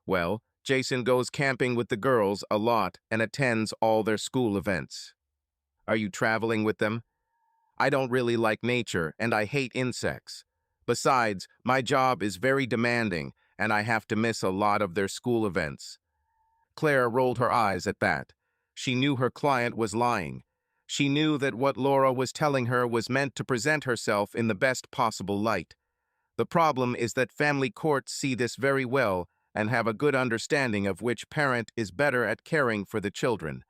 Well, Jason goes camping with the girls a lot and attends all their school events. Are you traveling with them? I don't really like nature and I hate insects. Besides, my job is very demanding and I have to miss a lot of their school events. Claire rolled her eyes at that. She knew her client was lying. She knew that what Laura was telling her was meant to present herself in the best possible light. The problem is that family courts see this very well and have a good understanding of which parent is better at caring for the children.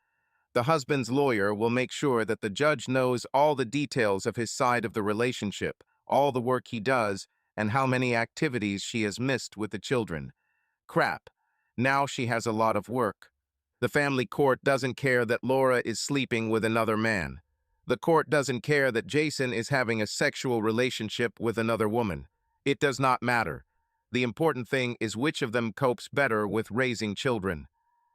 The husband's lawyer will make sure that the judge knows all the details of his side of the relationship, all the work he does, and how many activities she has missed with the children. Crap. Now she has a lot of work. The family court doesn't care that Laura is sleeping with another man. The court doesn't care that Jason is having a sexual relationship with another woman. It does not matter. The important thing is which of them copes better with raising children.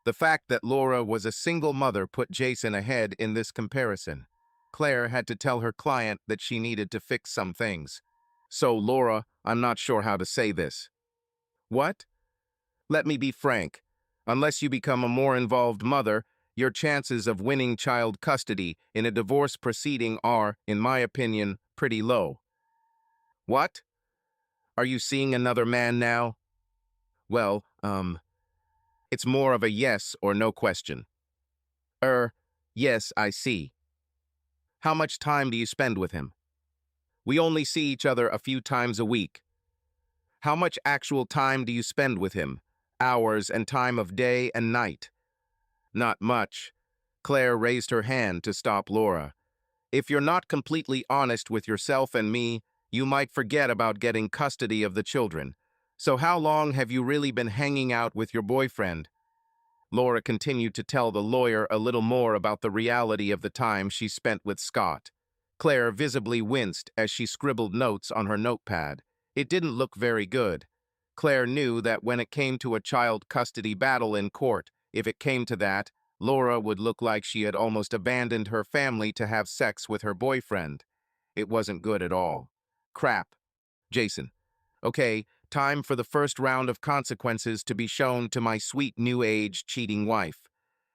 The fact that Laura was a single mother put Jason ahead in this comparison. Claire had to tell her client that she needed to fix some things. So, Laura, I'm not sure how to say this. What? Let me be frank. Unless you become a more involved mother, your chances of winning child custody in a divorce proceeding are, in my opinion, pretty low. What? Are you seeing another man now? Well, it's more of a yes or no question. Yes, I see. How much time do you spend with him? We only see each other a few times a week. How much actual time do you spend with him? Hours and time of day and night? Not much. Claire raised her hand to stop Laura. If you're not completely honest with yourself and me, you might forget about getting custody of the children. So how long have you really been hanging out with your boyfriend? Laura continued to tell the lawyer a little more about the reality of the time she spent with Scott. Claire visibly winced as she scribbled notes on her notepad. It didn't look very good. Claire knew that when it came to a child custody battle in court, if it came to that, Laura would look like she had almost abandoned her family to have sex with her boyfriend. It wasn't good at all. Crap. Jason. Okay, time for the first round of consequences to be shown to my sweet new age cheating wife.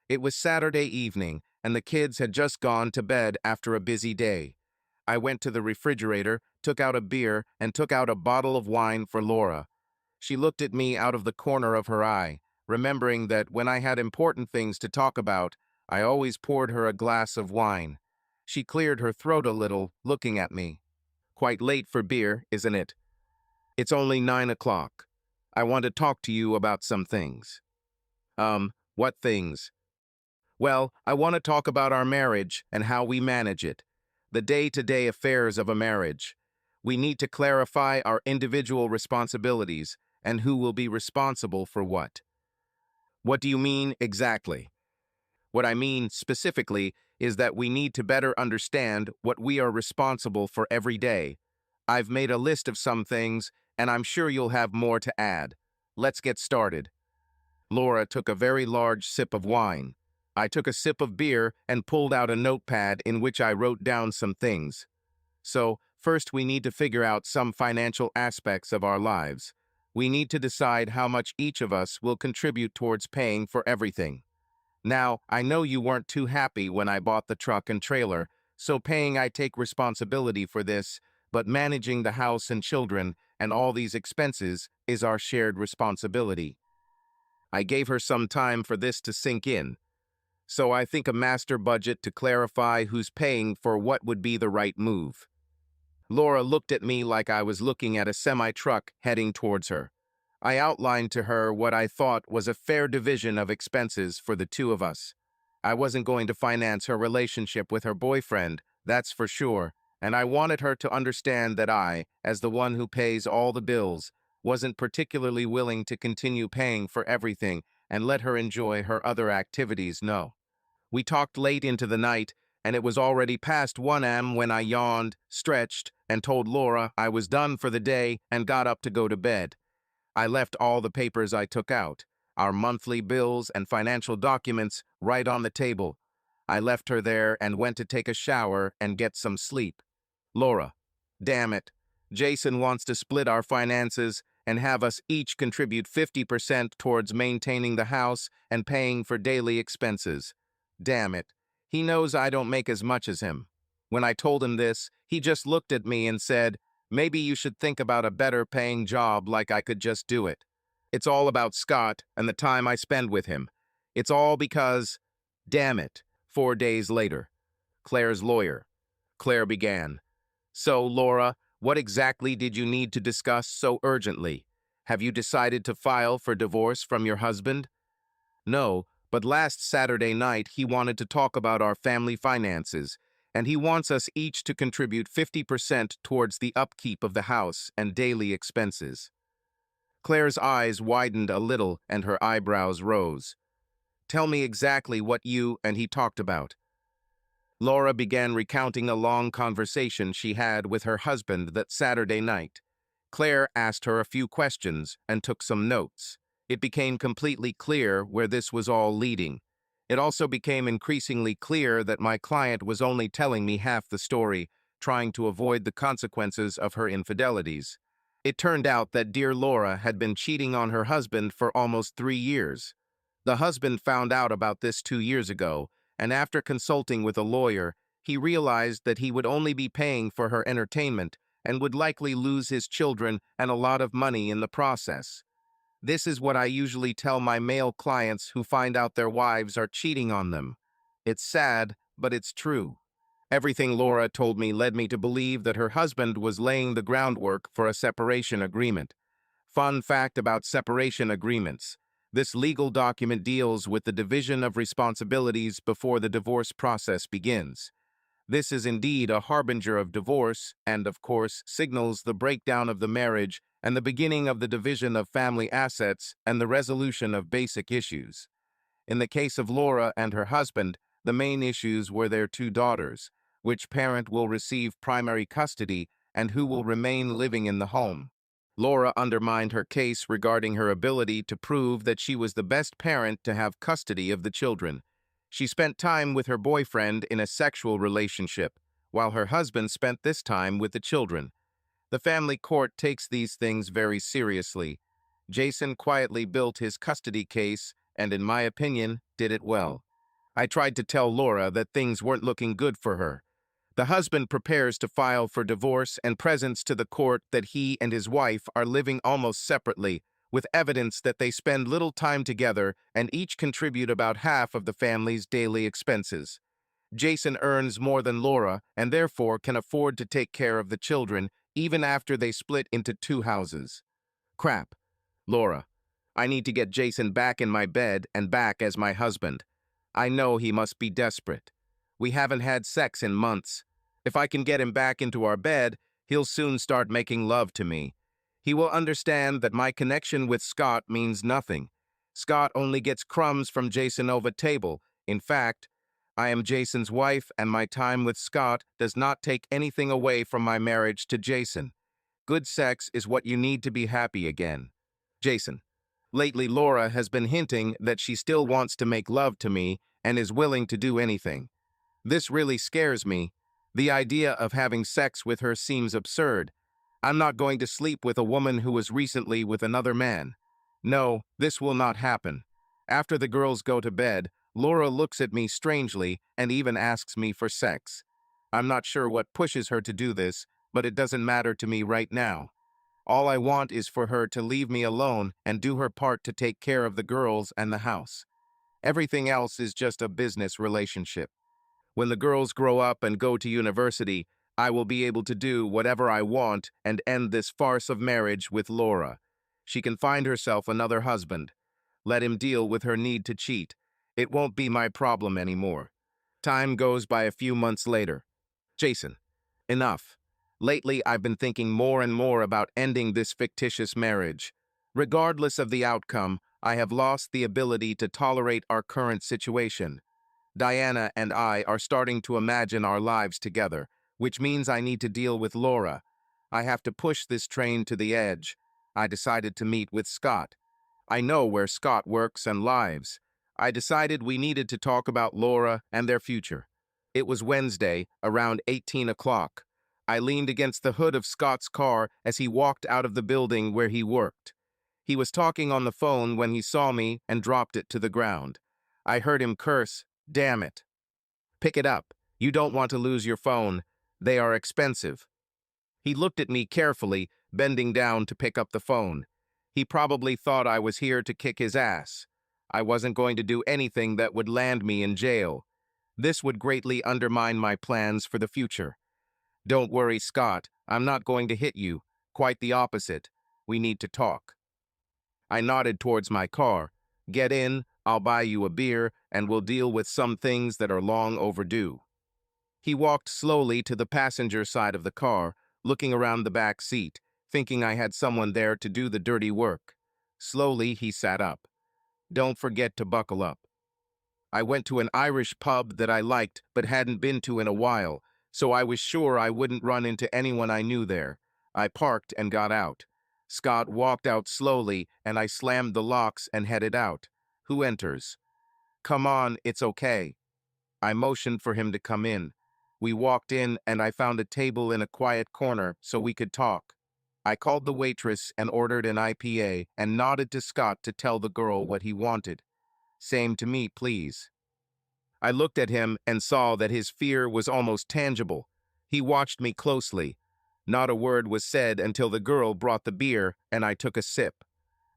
It was Saturday evening, and the kids had just gone to bed after a busy day. I went to the refrigerator, took out a beer, and took out a bottle of wine for Laura. She looked at me out of the corner of her eye, remembering that when I had important things to talk about, I always poured her a glass of wine. She cleared her throat a little, looking at me. Quite late for beer, isn't it? It's only 9 o'clock. I want to talk to you about some things. What things? Well, I want to talk about our marriage and how we manage it. The day-to-day affairs of a marriage. We need to clarify our individual responsibilities and who will be responsible for what. What do you mean exactly? What I mean specifically is that we need to better understand what we are responsible for every day. I've made a list of some things, and I'm sure you'll have more to add. Let's get started. Laura took a very large sip of wine. I took a sip of beer and pulled out a notepad in which I wrote down some things. So, first we need to figure out some financial aspects of our lives. We need to decide how much each of us will contribute towards paying for everything. Now, I know you weren't too happy when I bought the truck and trailer, so I take responsibility for this, but managing the house and children and all these expenses is our shared responsibility. I gave her some time for this to sink in, so I think a master budget to clarify who's paying for what would be the right move. Laura looked at me like I was looking at a semi-truck heading towards her. I outlined to her what I thought was a fair division of expenses for the two of us. I wasn't going to finance her relationship with her boyfriend, that's for sure, and I wanted her to understand that I, as the one who pays all the bills, wasn't particularly willing to continue paying for everything and let her enjoy her other activities. No. We talked late into the night, and it was already past 1 a.m. when I yawned, stretched, and told Laura I was done for the day and got up to go to bed. I left all the papers I took out, our monthly bills and financial documents, right on the table. I left her there and went to take a shower and get some sleep. Laura, damn it. Jason wants to split our finances and have us each contribute 50% towards maintaining the house and paying for daily expenses. Damn it. He knows I don't make as much as him. When I told him this, he just looked at me and said, maybe you should think about a better paying job like I could just do it. It's all about Scott and the time I spend with him. It's all because, damn it. 4 days later. Claire's lawyer. Claire began. So, Laura, what exactly did you need to discuss so urgently? Have you decided to file for divorce from your husband? No, but last Saturday night he wanted to talk about our family finances, and he wants us each to contribute 50% towards the upkeep of the house and daily expenses. Claire's eyes widened a little and her eyebrows rose. Tell me exactly what you and he talked about. Laura began recounting a long conversation she had with her husband that Saturday night. Claire asked her a few questions and took some notes. It became completely clear where this was all leading. It also became increasingly clear that my client was only telling me half the story, trying to avoid the consequences of her infidelities. It turned out that dear Laura had been cheating on her husband for almost 3 years. The husband found out about this 2 years ago, and after consulting with a lawyer, he realized that he would only be paying for her entertainment and would likely lose his children and a lot of money in the process. This is what I usually tell my male clients who find out their wives are cheating on them. It's sad, but it's true. Everything Laura told me led me to believe that her husband was laying the groundwork for a separation agreement. Fun fact about separation agreements. This legal document deals with the division of responsibilities before the divorce process begins. This is indeed a harbinger of divorce and, of course, signals the breakdown of the marriage and the beginning of the division of family assets and the resolution of basic issues. In the case of Laura and her husband, the main issues were their 2 daughters, which parent will receive primary custody and who will remain living in the home. Laura undermined her case regarding her ability to prove that she was the best parent to have custody of the children. She spent time with her boyfriend in a sexual relationship, while her husband spent this time with the children. The family court takes these things very seriously. Jason quietly built his custody case and, in my opinion, did it well. I tried to tell Laura that things weren't looking good for her. The husband prepares to file for divorce and presents to the court that he and his wife are living almost separately, with evidence that they spend little time together and each contribute about half of the family's daily expenses. Jason earns more than Laura and therefore can afford to take care of the children even after they split into 2 houses. Crap. Laura, I need to get Jason back in my bed and back as my husband. I know he must be desperate. We haven't had sex in months. If I can get him back into our bed, he'll soon start making love to me. He will understand that my connection with Scott means nothing. Scott only gets crumbs from Jason over table. In fact, I am Jason's wife, and my time with Scott does not take anything away from my marriage to Jason. Good sex is what you need to be happy again. Jason. Lately, Laura has been hinting that she still wants to make love to me and is willing to do anything. This really scares me. The idea of having sex with her seems absurd. I'm not going to sleep with a woman who was recently with another man. No, this will not happen. After the girls go to bed, Laura looks at me strangely and even asks me for sex. I'm not sure what pushes her to do this, but it doesn't matter to me right now. All I want is for her to leave me alone and do her part to take care of the girls and the house. Everything else is just a business relationship. When the girls grow up and go to university, I will be able to do whatever I want and end this farce of marriage with Laura. She can find herself another husband. Let him deal with her need to cheat. It won't be my problem anymore. Time goes by a few months later. Jason, enough. Lately, I've been thinking more and more about ending this fictitious marriage. Regardless of the outcome, I have lost the ability to tolerate our current situation. Diana and I are starting to imagine our lives together, which means I need to deal with Laura. I have to push this train to the edge. I decided to meet with Scott. I know where Scott works and lives. I decided we needed to talk about Laura and their future. It was Wednesday, around 18 o'clock. I leaned against the hood of Scott's car as he walked out of the building where he worked. He was talking on the phone when he saw me and dropped it to the ground. I heard him curse, "Damn it. Pick it up. You don't want to lose your phone. They are expensive." He looked at me carefully, bending down to pick up the phone. He probably thought I was here to kick his ass. I wasn't going to do anything that would land me in jail. This would greatly undermine my plans for the future. "Don't worry, Scott. I'm not going to hit you. Quite the opposite. We need to talk." I nodded towards my car. "Get in, I'll buy you a beer, and we'll deal with some things that are long overdue." He walked slowly to the passenger side of the car, looking around the back seat, thinking I had someone there to do the dirty work. Slowly, he sat up. "Don't forget to buckle up." I went to an Irish pub that I liked but hadn't been to in a while, so I was sure I wouldn't run into anyone I knew there. I parked and got out. Scott walked out slowly, and I slammed the locks and headed out. "Who enters?" "Come on, it's okay." I motioned for him to come in. We walked in, and I found a table in a quiet corner so we could talk. I called the waitress and ordered an IPA and nodded to Scott to tell the girl what he wanted. "Same to me, please." I looked at him and saw that his fear was almost tangible. He watched me closely. Not a word was said until the girl brought the beer and I took a sip.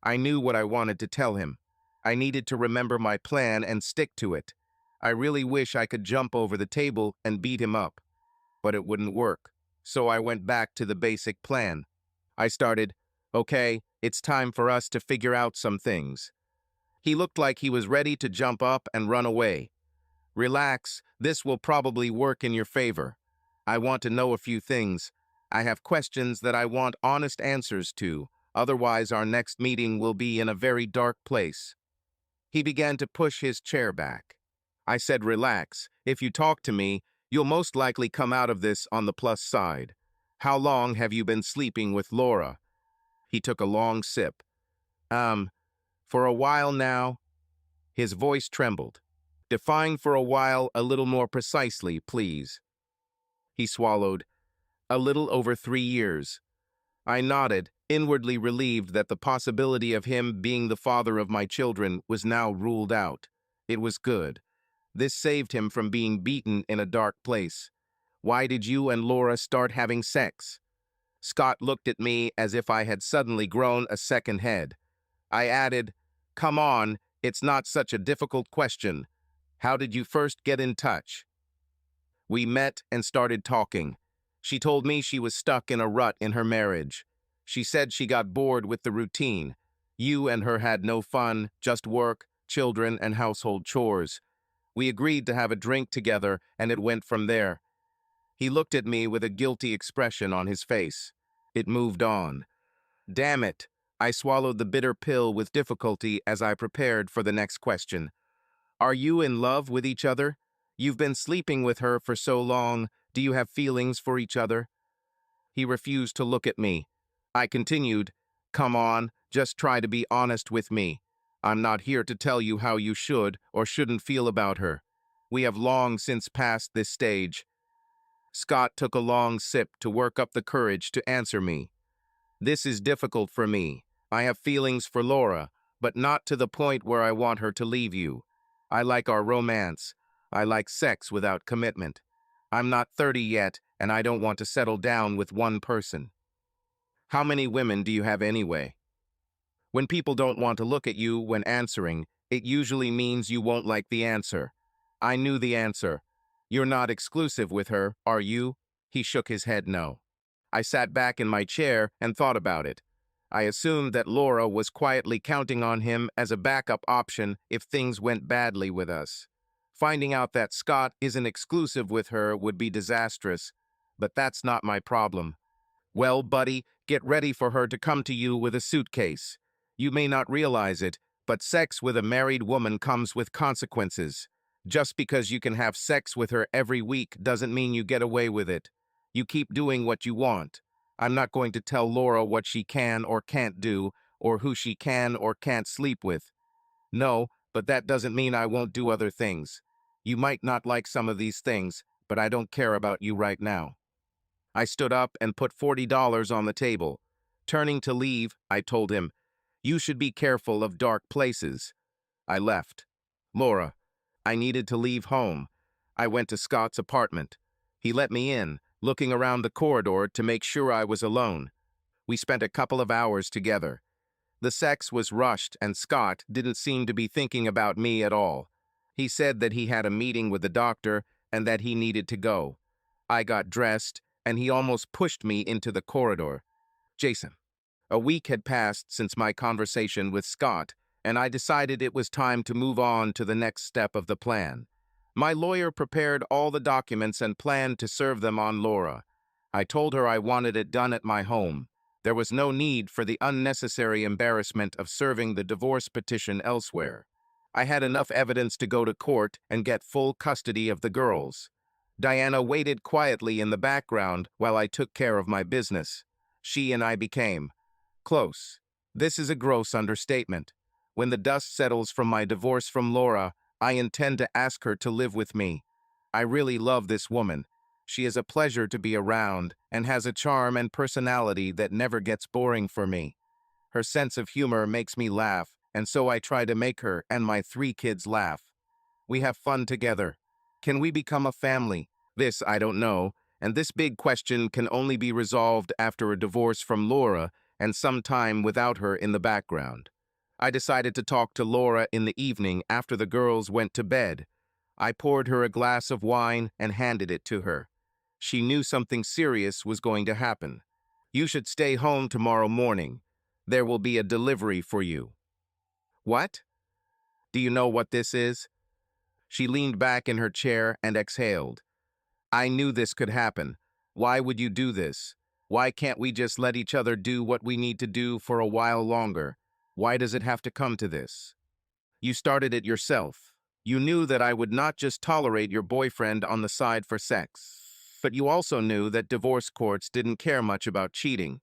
I knew what I wanted to tell him. I needed to remember my plan and stick to it. I really wish I could jump over the table and beat him up, but it wouldn't work. So I went back to the basic plan. I started, "Okay, it's time for us to figure out some things." He looked like he was ready to jump up and run away. "Relax, this will probably work in your favor. I want to know a few things. I have questions that I want honest answers to, otherwise our next meeting will be in a very dark place." He began to push his chair back. I said, "Relax. If you talk to me, you'll most likely come out of this on the plus side. How long have you been sleeping with Laura?" He took a long sip. For a while now." His voice trembled. "Define for a while a little more precisely, please." He swallowed. "A little over 3 years." I nodded, inwardly relieved that the possibility of him being the father of my children was now ruled out. It was good. This saved him from being beaten in a dark place. "Why did you and Laura start having sex?" Scott looked at me as if I had suddenly grown a second head. I added, "Come on, it's not such a difficult question. How did you first get in touch?" We met and started talking. She told me she was stuck in a rut in her marriage. She said she got bored with the routine. You and her had no fun, just work, children, and household chores. We agreed to have a drink together, and it went from there. He looked at me with a guilty expression on his face. It moved on. Damn it. I swallowed the bitter pill with difficulty as I prepared for the next question. "Are you in love with each other? You've been sleeping with her for so long. Do you have feelings for each other?" He refused to look at me. I continued, "Come on, just try to be honest with me. I'm not here to tell you how you should or shouldn't feel about her. We have long since passed this stage." Scott took a long sip to work up the courage to answer me. "This is difficult for me. I have feelings for Laura, but not to the point where I want her to leave you. I like our romance. I like sex without commitment. I'm not 30 yet, and I don't want to settle down with one person." How many women do you have anyway? When people don't want to look at you when answering, it usually means you won't like the answer. I knew the answer. You're not exclusive with her, are you? He shook his head no. I sat back in my chair and thought about it. I assumed that Laura was quietly counting on him as a backup option if things went badly with us. Finding out that Scott isn't exclusive with her would be disastrous, but that's not my problem. Well, buddy, get ready for her to come to you with a suitcase. You may not realize it, but sex with a married woman comes with consequences. Just because you can have sex with her every week doesn't mean you get away with it. You keep doing what you want. I'm not going to tell Laura what she can or can't do, or who she can or can't sleep with. No, but that doesn't mean I won't do other things. You might not like some of these things, but I don't care about you right now. I stood up and put $40 on the table. Turning to leave, I told him, "You should be careful of dark places." I left. Laura. I needed to leave home. I went to Scott's apartment. He let me in, looking around the corridor to make sure I was alone. We spent a couple of hours together. The sex was rushed and Scott didn't seem to be thinking about me at all. He said that he had a meeting with the doctor and that he needed to go. I got dressed and he almost pushed me into the corridor. Jason. A week had passed since my conversation with Scott, and I decided it was time to move on to the next step of the plan. My lawyer prepared all the documents and planned to serve them on Laura. I told her I wanted it done at my home. There was no need for the unnecessary embarrassment of serving the divorce petition elsewhere. I had enough evidence to go to court and get full custody of the girls. Diana waited quietly in the background while I took care of my business. She and I became close. This is a gross understatement. When the dust settles from my divorce from Laura, I intend to ask her to live with me. I really love this woman. She is a pleasure to be around and has a charm and personality that never gets boring for me. Her sense of humor makes me laugh, and so I try to make her and my 3 kids laugh. We have fun together. Can we become a family? This I don't know, and this big question can only be resolved after a divorce from Laura and some time without her in the background. I decided to talk to Laura in the evening after the girls went to bed. I poured her a glass of wine and handed it to her. She knew something serious was going to happen. You should stay home tomorrow morning. There will be a delivery for you. What? Do you know what this is? She leaned back in her chair and exhaled. I knew this could happen. Why would you do this? Why can't we just let each other do what we need to do for a while longer? Why does it have to come to this? You started it yourself. You knew that I would not just tolerate your boyfriend on the side for sex, but you also knew that divorce courts didn't care much about cheating.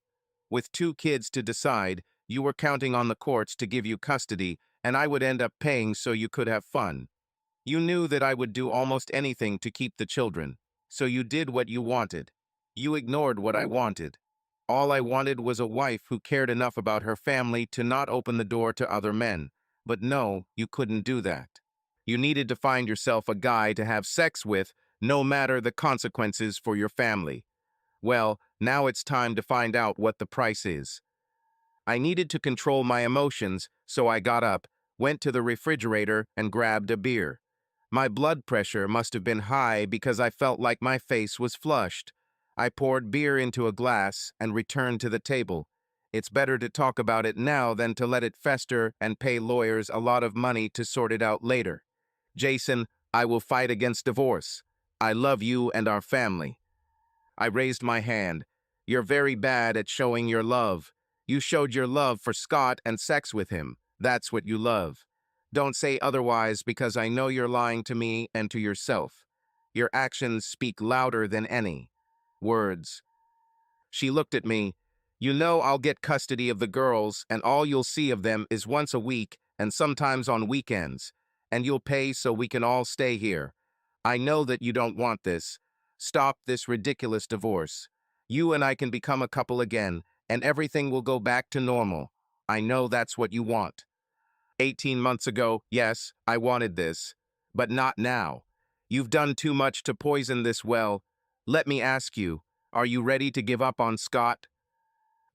With 2 kids to decide, you were counting on the courts to give you custody, and I would end up paying so you could have fun. You knew that I would do almost anything to keep the children, so you did what you wanted. You ignored what I wanted. All I wanted was a wife who cared enough about her family to not open the door to other men. But no, you couldn't do that. You needed to find yourself a guy to have sex with, no matter the consequences for your family. Well, now it's time to find out what the price is. I needed to control my emotions, so I got up, went to the refrigerator, and grabbed a beer. My blood pressure must have been high because I felt like my face was flushed. I poured beer into a glass and returned to the table. It's better to talk about it now than to let it fester and pay lawyers a lot of money to sort it out later. Jason, I will fight against divorce. I love you and our family. I raised my hand. You're very bad at showing your love. You showed your love for Scott and sex with him. That's what you love. Don't say otherwise because I know you're lying to me and to yourself. Your actions speak louder than any words. She looked at me. You know I'll get custody of the girls and all you'll see of them is once a week and sometimes on weekends. And you'll pay so we can all stay here. I know that you don't want this. Stop this ridiculous divorce. You and I can become a couple again, and everything will go back to normal. I know that's what you want. 18 months ago, yes, I wanted this. But not now. You've done too much to poison this well. Let me ask you, are you ready to give up on Scott?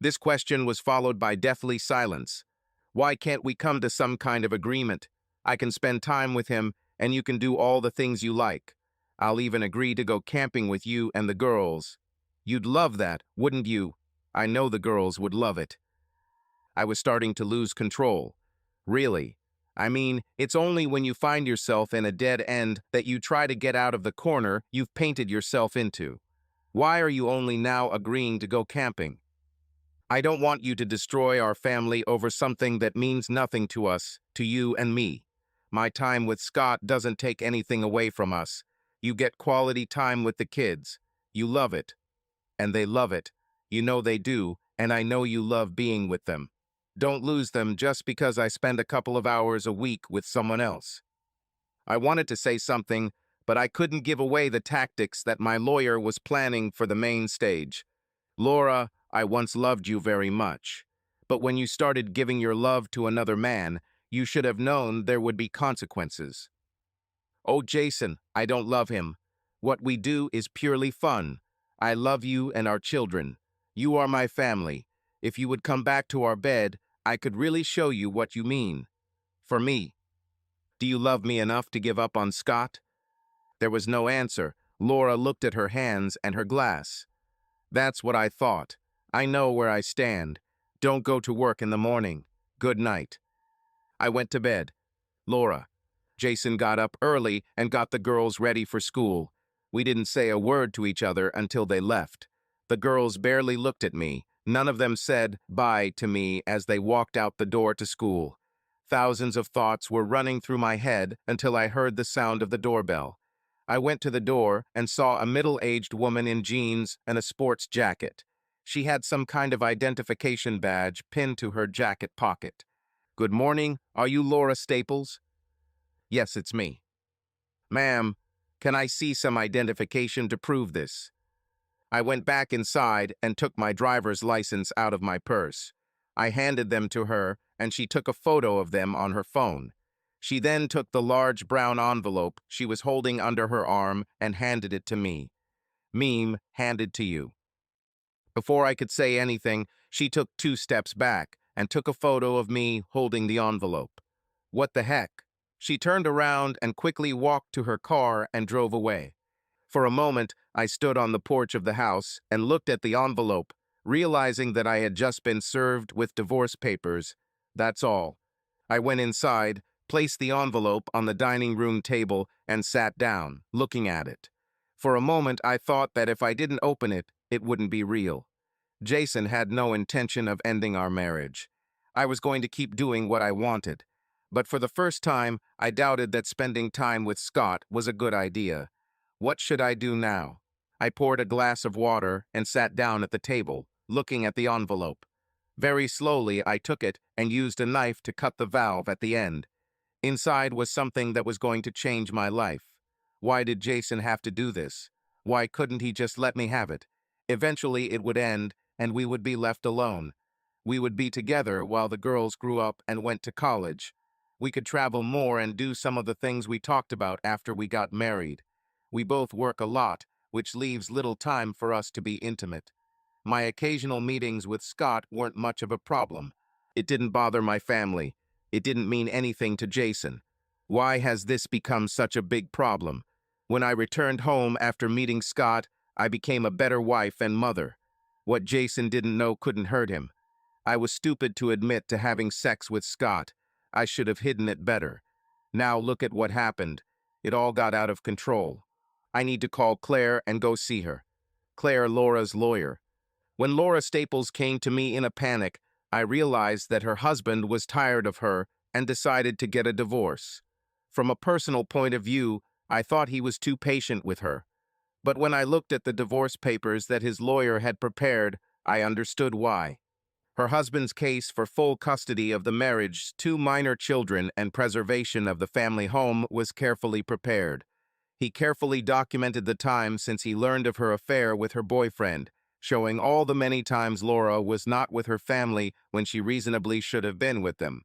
This question was followed by deathly silence. Why can't we come to some kind of agreement? I can spend time with him, and you can do all the things you like. I'll even agree to go camping with you and the girls. You'd love that, wouldn't you? I know the girls would love it. I was starting to lose control. Really. I mean, it's only when you find yourself in a dead end that you try to get out of the corner you've painted yourself into. Why are you only now agreeing to go camping? I don't want you to destroy our family over something that means nothing to us, to you and me. My time with Scott doesn't take anything away from us. You get quality time with the kids. You love it. And they love it. You know they do, and I know you love being with them. Don't lose them just because I spend a couple of hours a week with someone else. I wanted to say something, but I couldn't give away the tactics that my lawyer was planning for the main stage. Laura, I once loved you very much. But when you started giving your love to another man, you should have known there would be consequences. Oh, Jason, I don't love him. What we do is purely fun. I love you and our children. You are my family. If you would come back to our bed, I could really show you what you mean. For me. Do you love me enough to give up on Scott? There was no answer. Laura looked at her hands and her glass. That's what I thought. I know where I stand. Don't go to work in the morning. Good night. I went to bed. Laura. Jason got up early and got the girls ready for school. We didn't say a word to each other until they left. The girls barely looked at me. None of them said bye to me as they walked out the door to school. Thousands of thoughts were running through my head until I heard the sound of the doorbell. I went to the door and saw a middle-aged woman in jeans and a sports jacket. She had some kind of identification badge pinned to her jacket pocket. Good morning, are you Laura Staples? Yes, it's me. Ma'am, can I see some identification to prove this? I went back inside and took my driver's license out of my purse. I handed them to her, and she took a photo of them on her phone. She then took the large brown envelope she was holding under her arm and handed it to me. Meme, handed to you. Before I could say anything, she took 2 steps back and took a photo of me holding the envelope. What the heck? She turned around and quickly walked to her car and drove away. For a moment, I stood on the porch of the house and looked at the envelope, realizing that I had just been served with divorce papers. That's all. I went inside, placed the envelope on the dining room table, and sat down, looking at it. For a moment, I thought that if I didn't open it, it wouldn't be real. Jason had no intention of ending our marriage. I was going to keep doing what I wanted. But for the first time, I doubted that spending time with Scott was a good idea. What should I do now? I poured a glass of water and sat down at the table, looking at the envelope. Very slowly, I took it and used a knife to cut the valve at the end. Inside was something that was going to change my life. Why did Jason have to do this? Why couldn't he just let me have it? Eventually, it would end, and we would be left alone. We would be together while the girls grew up and went to college. We could travel more and do some of the things we talked about after we got married. We both work a lot, which leaves little time for us to be intimate. My occasional meetings with Scott weren't much of a problem. It didn't bother my family. It didn't mean anything to Jason. Why has this become such a big problem? When I returned home after meeting Scott, I became a better wife and mother. What Jason didn't know couldn't hurt him. I was stupid to admit to having sex with Scott. I should have hidden it better. Now look at what happened. It all got out of control. I need to call Claire and go see her. Claire, Laura's lawyer. When Laura Staples came to me in a panic, I realized that her husband was tired of her and decided to get a divorce. From a personal point of view, I thought he was too patient with her. But when I looked at the divorce papers that his lawyer had prepared, I understood why. Her husband's case for full custody of the marriage, 2 minor children, and preservation of the family home was carefully prepared. He carefully documented the time since he learned of her affair with her boyfriend, showing all the many times Laura was not with her family when she reasonably should have been with them.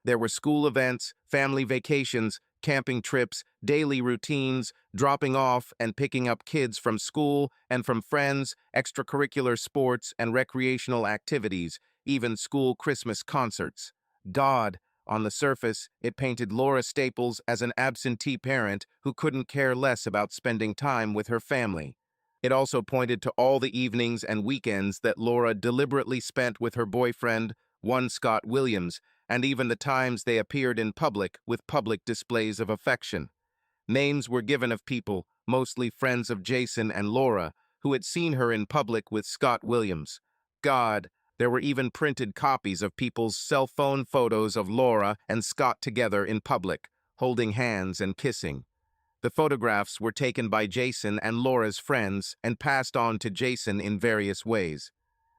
There were school events, family vacations, camping trips, daily routines, dropping off and picking up kids from school and from friends, extracurricular sports and recreational activities, even school Christmas concerts. God, on the surface, it painted Laura Staples as an absentee parent who couldn't care less about spending time with her family. It also pointed to all the evenings and weekends that Laura deliberately spent with her boyfriend, one Scott Williams, and even the times they appeared in public with public displays of affection. Names were given of people, mostly friends of Jason and Laura, who had seen her in public with Scott Williams. God, there were even printed copies of people's cell phone photos of Laura and Scott together in public, holding hands and kissing. The photographs were taken by Jason and Laura's friends and passed on to Jason in various ways.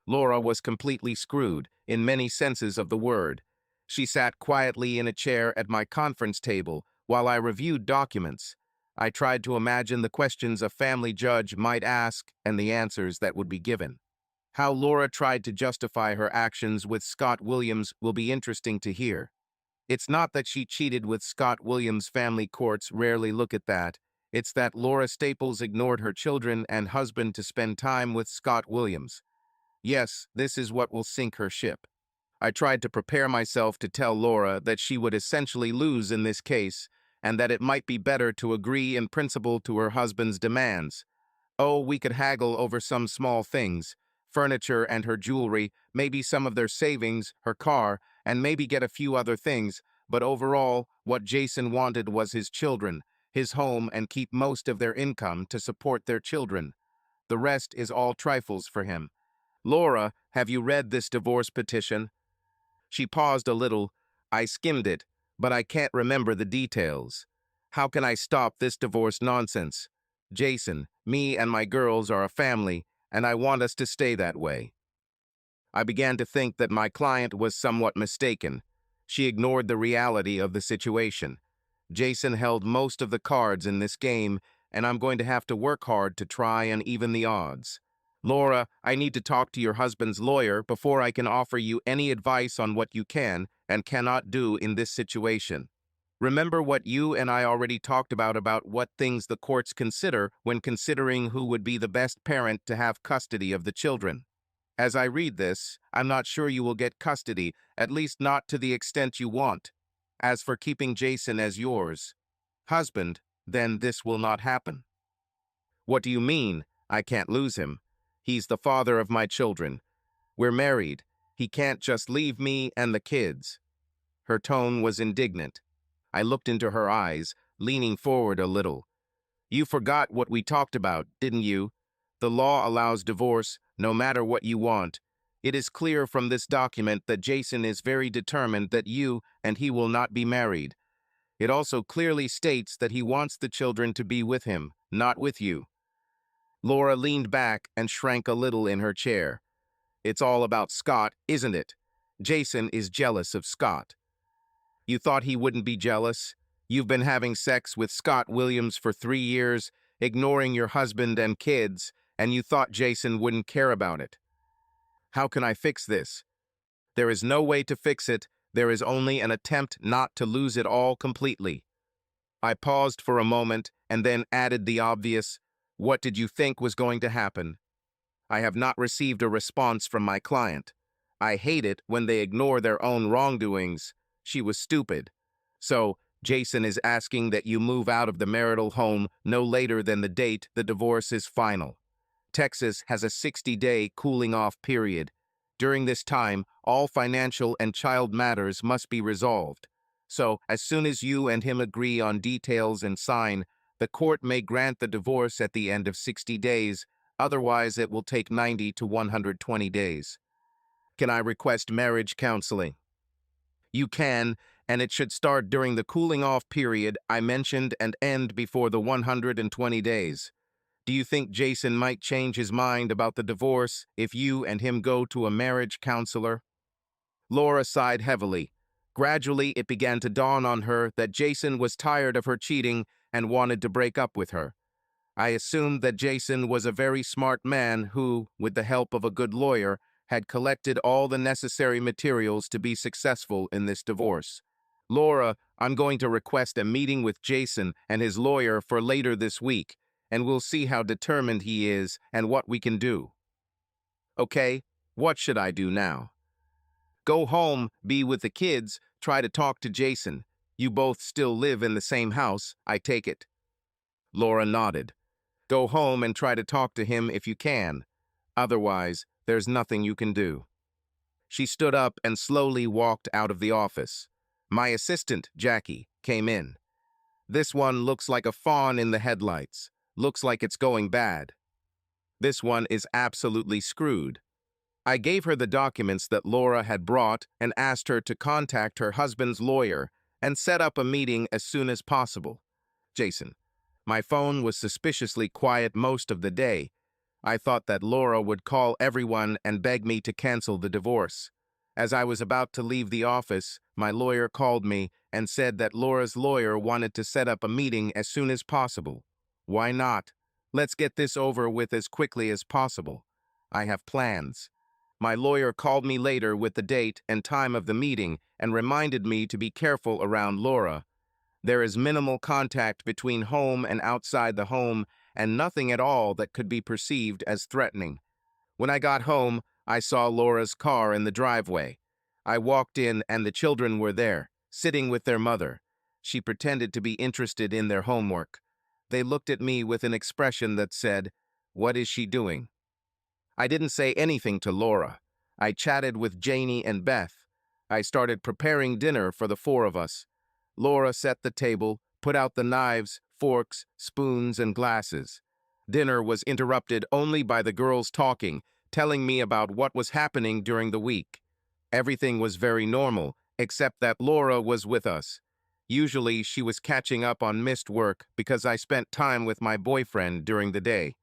Laura was completely screwed, in many senses of the word. She sat quietly in a chair at my conference table while I reviewed documents. I tried to imagine the questions a family judge might ask and the answers that would be given. How Laura tried to justify her actions with Scott Williams will be interesting to hear. It's not that she cheated with Scott Williams. Family courts rarely look at that. It's that Laura Staples ignored her children and husband to spend time with Scott Williams. Yes, this is what will sink her ship. I tried to prepare myself to tell Laura that she would essentially lose in this case, and that it might be better to agree in principle to her husband's demands. Oh, we could haggle over some small things, furniture and her jewelry, maybe some of their savings, her car, and maybe get a few other things, but overall, what Jason wanted was his children, his home, and keep most of their income to support their children. The rest is all trifles for him. Laura, have you read this divorce petition? She paused a little. I skimmed it, but I can't remember the details. How can I stop this divorce nonsense? Jason, me and my girls are a family, and I want us to stay that way. I began to think that my client was somewhat mistaken. She ignored the reality of the situation. Jason held most of the cards in this game, and I'm going to have to work hard to try and even the odds. Laura, I need to talk to your husband's lawyer before I can offer you any advice on what you can and cannot do in this situation. Remember what you and I already talked about what things the courts consider when considering who would be the best parent to have custody of the children. As I read this, I'm not sure you will get custody, at least not to the extent you want. As for keeping Jason as yours husband, then this will not happen. What do you mean? I can't lose him. He's the father of my children. We're married. He can't just leave me and the kids. Her tone was indignant. I looked into her eyes, leaning forward a little. You forgot what we talked about, didn't you? The law allows divorce, no matter what you want. It is clear from this document that Jason is very determined that you and he will not be married. It also clearly states that he wants the children to be with him, not with you. Laura leaned back and shrank a little in her chair. It's all about Scott, isn't it? Jason is jealous of Scott. You thought he wouldn't be jealous? You've been having sex with Scott Williams for 3 years, ignoring your husband and kids, and you thought Jason wouldn't care about it. How can I fix this? There is no way to fix it. There is only an attempt not to lose it all completely. I paused for a moment and then added the obvious, what did you think was going to happen? I have not received a response from my client. I hate it when they ignore their own wrongdoings. She was stupid. So, Jason is asking that you move out of the marital home no later than the date the divorce is final. Texas has a 60-day cooling-off period. During this time, all financial and child matters must be resolved. So, as soon as you and him agree on details and sign, the court may grant the divorce at the end of 60 days, otherwise it will take 90 to 120 days. Can I request marriage counseling? You can, and it should start during the cooling-off period I mentioned and end before the 120 days. Do you think Jason might change his mind about the divorce if you and him go to a marriage counselor? Laura sighed heavily. Gradually, it began to dawn on her that Jason was tired of her cheating and wanted to break up with her. I assumed that Jason was a very smart man who, with the help of a good lawyer, had collected all the necessary materials to be successful in this divorce. Laura, I'm going to request a meeting with Jason and his lawyer for later this week, and we'll see how determined he is and what we can do. Okay, what should I do now? Go home, be with the kids, try to talk to Jason. You both still live in the same house, I take it. Laura nodded. Go home and try to talk to him if you can. Otherwise, there's nothing you can do. She stood up and slowly walked out of the office. My assistant, Jackie, came in. This one looks like a fawn in the headlights. Looks like it's going bad. This one is absolutely screwed. I gave her the documents that Laura had brought and asked her to contact her husband's lawyer and set up a meeting as soon as possible. Jason. My phone was suspiciously quiet most of the day. I thought that Laura would call everyone and beg me to cancel the divorce. As I was about to leave the office, my lawyer called me and said that Laura's lawyer wanted to set up a meeting as soon as possible. Why not? Let's get this over with as quickly as possible. I have plans. My lawyer called me later with the date and time of the meeting and reminded me to be careful around Laura. There is minimal contact between home and outside the home and nothing at all that could be perceived as threatening. When I got home, I saw Laura's car in the driveway. I walked in and the children were there, sitting with their mother. She pretended to be interested in their homework. They looked at me with an expression that said, "What is she doing?" I didn't say anything to Laura. I chatted with Janie and Beth. I started preparing dinner for the four of us. Laura set the table, put out the knives, forks, spoons, and glasses. Dinner was interrupted only by the girls talking, telling me about what was happening during the week. Everything was very normal, except that Laura was with us. Usually, she was catching up on missed work because I spent time with my boyfriend during the day.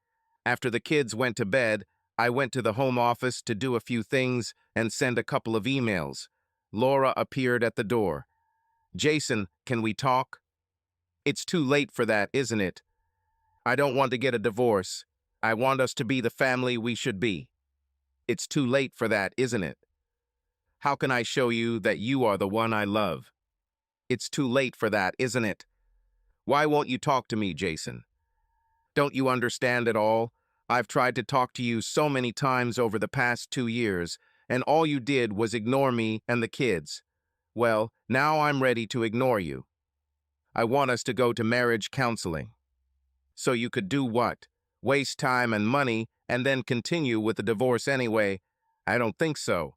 After the kids went to bed, I went to the home office to do a few things and send a couple of emails. Laura appeared at the door. Jason, can we talk? It's too late for that, isn't it? I don't want to get a divorce. I want us to be the family we should be. It's too late for that, isn't it? How can I show you that you are the one I love? It's too late for that, isn't it? Why won't you talk to me, Jason? Don't you understand at all? I've tried to talk to you so many times over the past 2 years, and all you did was ignore me and the kids. Well, now I'm ready to ignore you. I want us to go to marriage counseling. So you could do what? Waste time and money and then continue with the divorce anyway? I don't think so.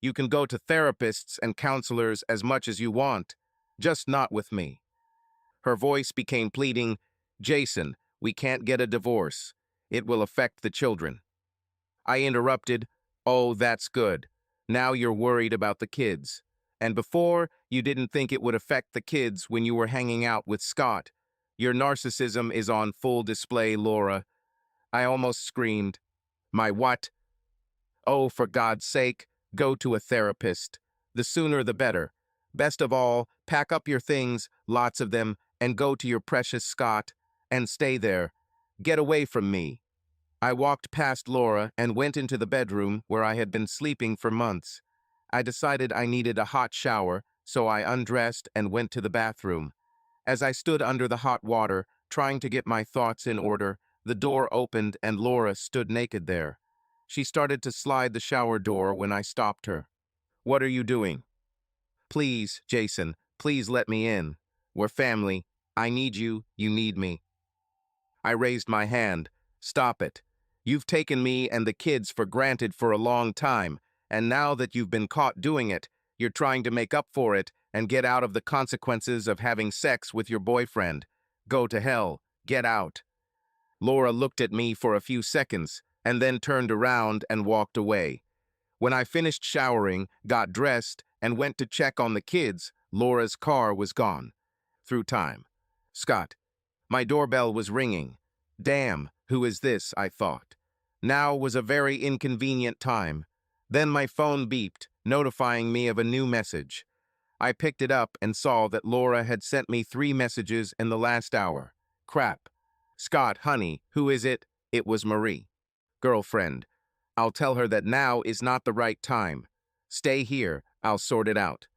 You can go to therapists and counselors as much as you want, just not with me. Her voice became pleading. Jason, we can't get a divorce. It will affect the children. I interrupted. Oh, that's good. Now you're worried about the kids. And before, you didn't think it would affect the kids when you were hanging out with Scott. Your narcissism is on full display, Laura. I almost screamed. My what? Oh, for God's sake, go to a therapist. The sooner the better. Best of all, pack up your things, lots of them, and go to your precious Scott, and stay there. Get away from me. I walked past Laura and went into the bedroom where I had been sleeping for months. I decided I needed a hot shower, so I undressed and went to the bathroom. As I stood under the hot water, trying to get my thoughts in order, the door opened and Laura stood naked there. She started to slide the shower door when I stopped her. What are you doing? Please, Jason, please let me in. We're family. I need you, you need me. I raised my hand. Stop it. You've taken me and the kids for granted for a long time, and now that you've been caught doing it, you're trying to make up for it and get out of the consequences of having sex with your boyfriend. Go to hell. Get out. Laura looked at me for a few seconds and then turned around and walked away. When I finished showering, got dressed, and went to check on the kids, Laura's car was gone. Through time. Scott. My doorbell was ringing. Damn, who is this, I thought. Now was a very inconvenient time. Then my phone beeped, notifying me of a new message. I picked it up and saw that Laura had sent me 3 messages in the last hour. Crap. Scott, honey, who is it? It was Marie. Girlfriend. I'll tell her that now is not the right time. Stay here, I'll sort it out.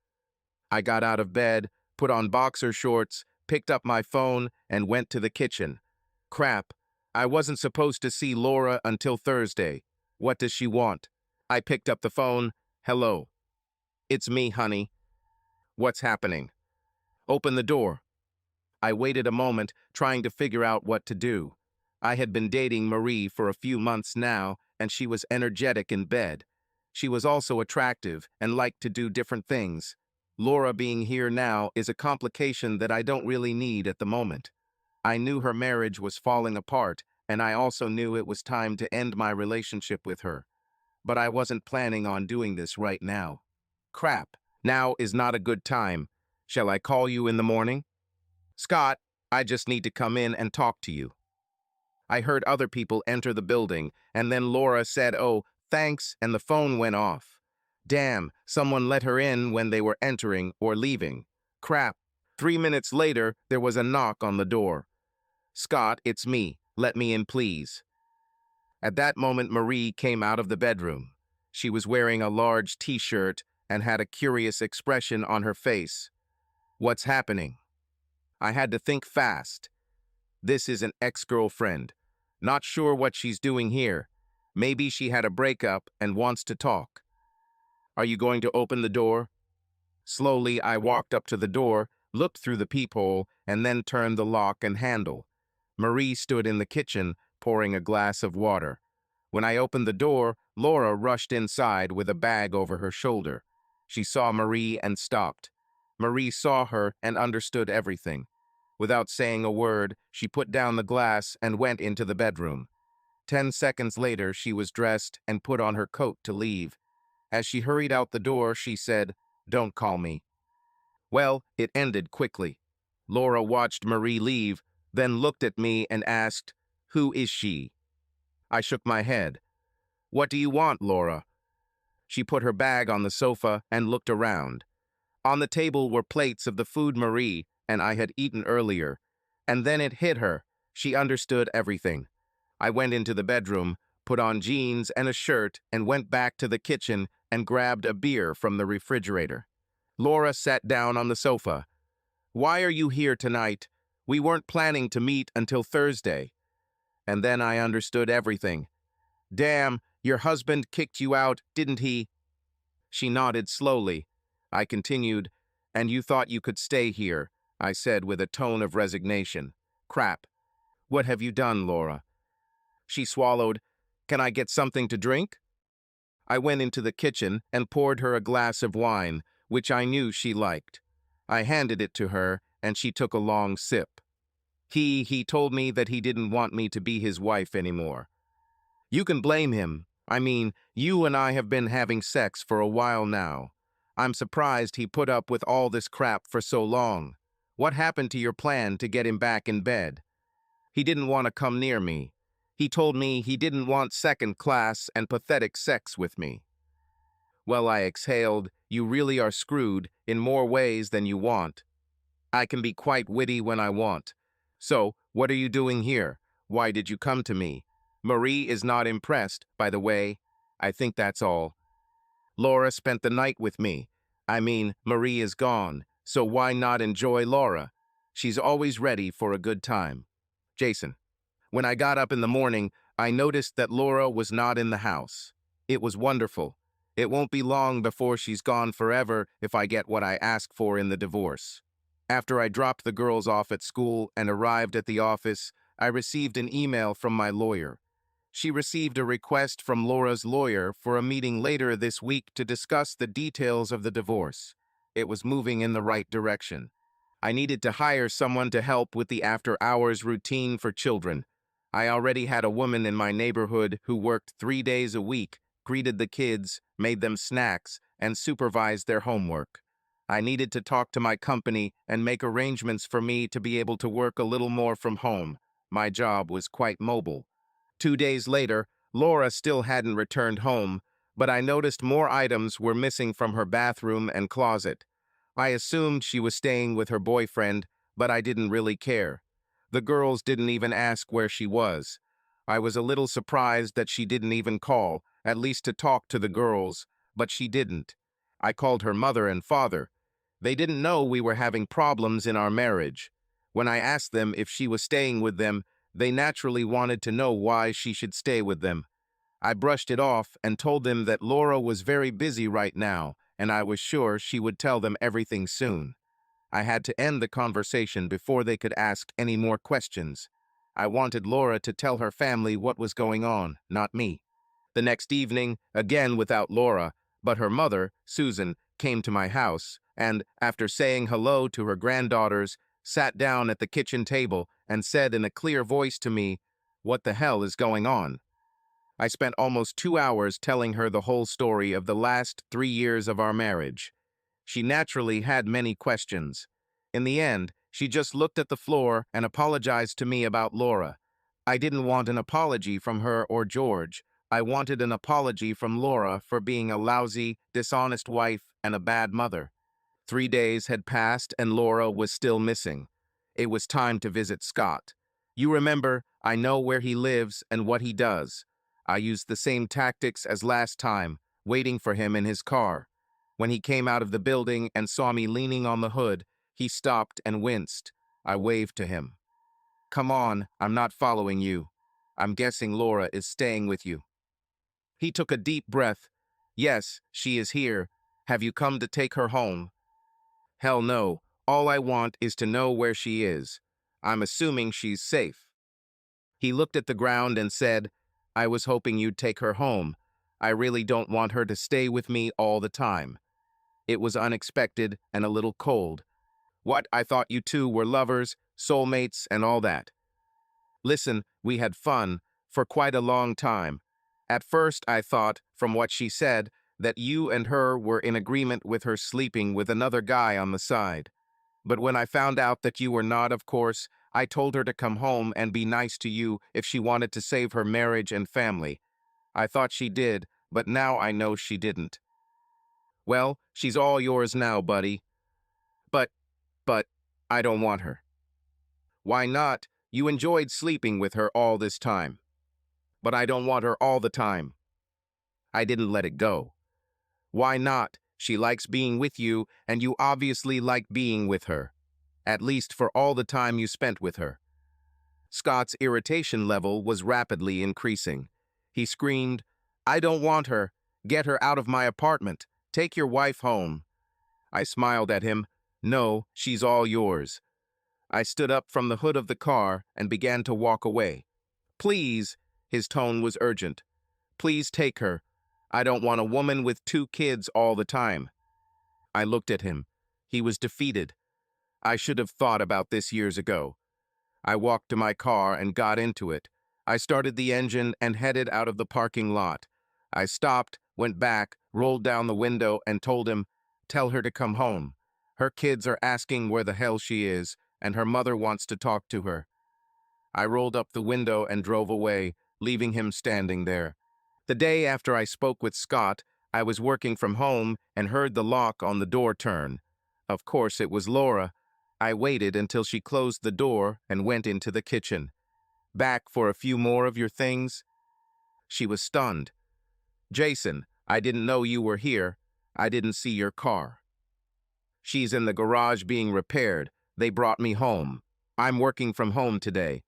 I got out of bed, put on boxer shorts, picked up my phone, and went to the kitchen. Crap. I wasn't supposed to see Laura until Thursday. What does she want? I picked up the phone. Hello. It's me, honey. What's happening? Open the door. I waited a moment, trying to figure out what to do. I had been dating Marie for a few months now, and she was energetic in bed. She was also attractive and liked to do different things. Laura being here now is a complication that I don't really need at the moment. I knew her marriage was falling apart, and I also knew it was time to end my relationship with her. But I wasn't planning on doing this right now. Crap, now is not a good time. Shall I call you in the morning? Scott, I just need to come in and talk to you. I heard other people enter the building, and then Laura said, "Oh, thanks," and the phone went off. Damn, someone let her in when they were entering or leaving. Crap. 3 minutes later, there was a knock on the door. Scott, it's me. Let me in, please. At that moment, Marie came out of the bedroom. She was wearing a large t-shirt and had a curious expression on her face. What's happening? I had to think fast. This is an ex-girlfriend. Not sure what she's doing here. Maybe she had a breakup and wants to talk. Are you going to open the door? Slowly, I walked up to the door, looked through the peephole, and then turned the lock and handle. Marie stood in the kitchen, pouring a glass of water. When I opened the door, Laura rushed inside with a bag over her shoulder. She saw Marie and stopped. Marie saw her and understood everything. Without saying a word, she put down the glass and went into the bedroom. 10 seconds later, she was dressed and put on her coat to leave. As she hurried out the door, she said, "Don't call me." Well, it ended quickly. Laura watched Marie leave, then looked at me and asked, "Who is she?" I shook my head. "What do you want, Laura?" She put her bag on the sofa and looked around. On the table were plates of the food Marie and I had eaten earlier. And then it hit her. She understood everything. I went into the bedroom, put on jeans and a shirt, and went back to the kitchen and grabbed a beer from the refrigerator. Laura sat down on the sofa. "Why are you here tonight? We weren't planning to meet until Thursday." And then I understood everything. "Damn, your husband kicked you out, didn't he?" She nodded slowly. I continued, "And you thought you could stay here," I said with a tone of resignation. "Crap. What have you done, Laura?" She swallowed. "Can I get something to drink?" I went into the kitchen and poured her a glass of wine, which I knew she liked. I handed it to her, and she took a long sip. He told me that he didn't want me to be his wife anymore. You can blame him. I mean, you and I have been having sex for a while now. I'm surprised he put up with all this crap for so long. What happened to your plan to get him back in bed? He didn't want to come near me. He told me he didn't want second-class and pathetic sex with me. Well, I exhaled, you really are screwed in more ways than you want. I can be quite witty when I want. So, what are you doing here? Why did you come to me? Marie is not impressed, by the way. I think that's all. Laura spent the night with me. I mean, Marie is gone, so why not enjoy Laura? She's always ready for a good time. Jason. When I got up in the morning, I noticed that Laura was not in the house. It was wonderful. It won't be long before she's gone forever if I get what I ask for in the divorce. After I dropped the girls off at school and arrived at the office, I received an email from my lawyer. She received a request from Laura's lawyer for a meeting later this week to discuss the details of the divorce. It was moving in the right direction. I needed to hire someone to help with the after-hours routine for children. I already had a woman in my neighborhood who worked 3 days a week, greeted the kids, made them snacks, and supervised their homework. I needed to talk to my company and make arrangements for me to be able to work a little more from home. My job was quite mobile. 2 days later, Laura still hadn't returned home, but I noticed more items were missing from her bathroom and closet. I assumed she was staying with her boyfriend, but I didn't really care. The girls didn't even ask where she was. I was a little surprised that she didn't even call, at least to talk to the girls, but she didn't. I called her mother and father. They didn't know we were having problems in our marriage. When I asked them if she was staying with them, they naturally wanted to know why she should stay with them. I brushed it off and told them that Laura was very busy right now, and I was sure she would tell them everything soon. I had to end the conversation before they could ask any more questions. I wanted Laura to tell her family what was going on, not me. The next evening, again without Laura, but her mother, Susan, came to my house and, after saying hello to her granddaughters, sat down at the kitchen table and said in a clear voice to me, "What the hell is going on?" I spent almost 2 hours telling her the whole story of the last 3 years of our marriage. She naturally had many questions. In the end, she just looked at the floor and apologized to me about Laura. I didn't want an apology from her or George. I wanted an apology from Laura for being a lousy, dishonest wife and a bad mother. 3 days had passed and Laura was still missing. It was time to visit Scott. You remember, I know where he lives and what he does. I used the same tactics as last time, waiting for him in his car. When he came out of the building and saw me leaning on the hood, he stopped and winced. I waved to him. "Come on, I'm not following you. I'm guessing Laura is staying with you." He took a deep breath. "Yes, she is here. Have you come to take her home?" "Hell no. All I want is to know where she is. I'm assuming she's safe." He looked at the ground and said, "I was hoping you'd take her home. I really don't want her to stay with me all the time." It was unexpected and a little cold. "What, I thought you two were lovers, soulmates, and all that." "Listen, we had fun for quite a long time. At first I thought, from what she said, that you and her were in agreement with her sleeping with another guy on the side. But when I found out that you were not, of course, I told her to come home and be nice to you if she wanted to save her marriage and family. I thought she did, but now I know she didn't." "Well, she's all yours now, buddy." But, but, I don't want her." "Why not? You enjoyed sleeping with her all this time." "But I don't want her all the time." I didn't let it go. "Why not? She likes being with you, and you obviously like being with her. At least for all the time you spent with her." Scott's irritation level was rapidly increasing. He screamed, "I don't want her. Get her out of my apartment. Take your wife home." I smiled at him. "No, she's all yours." I stood up from the hood of the car and began to walk away. "Please," his tone was urgent. "Please take her. I don't want a woman with 2 kids all the time." I looked at him. He was defeated. I should have thought about this years ago. I walked to my car and got into it. I started the engine and headed out of the parking lot. I stopped, went back, rolled down the window and told him, "Tell her to come home. Her kids are asking where the hell she is, and her mother wants to talk to her." I rolled up the window and drove away, leaving him standing there. The day after I spoke with Scott, I was working from home and heard the lock on the door turn. Of course, it was Laura. I waited until she closed the door and went into the kitchen. "Back for a few more of your things?" She was stunned. "Jason, I didn't know you were here. I didn't see your car." "She's in the garage being repaired. They brought me home. I'm working from home today."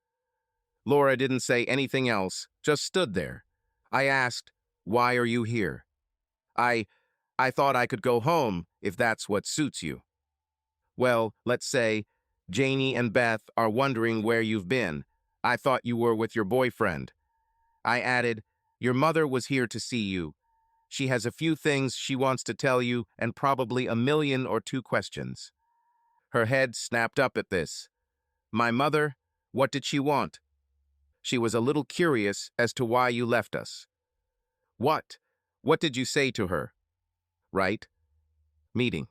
Laura didn't say anything else, just stood there. I asked, "Why are you here?" I thought I could go home, if that's what suits you." "Well, let's say, Janie and Beth are wondering where you've been. I thought you were with your boyfriend." I added, "Your mother was here to see you. She has a few things she wants to tell you and probably a million or two questions." Her head snapped up at this. "My mother? What did she want?" "She was a little curious as to why you left us." "What? What did you say to her?" "Right. Meeting.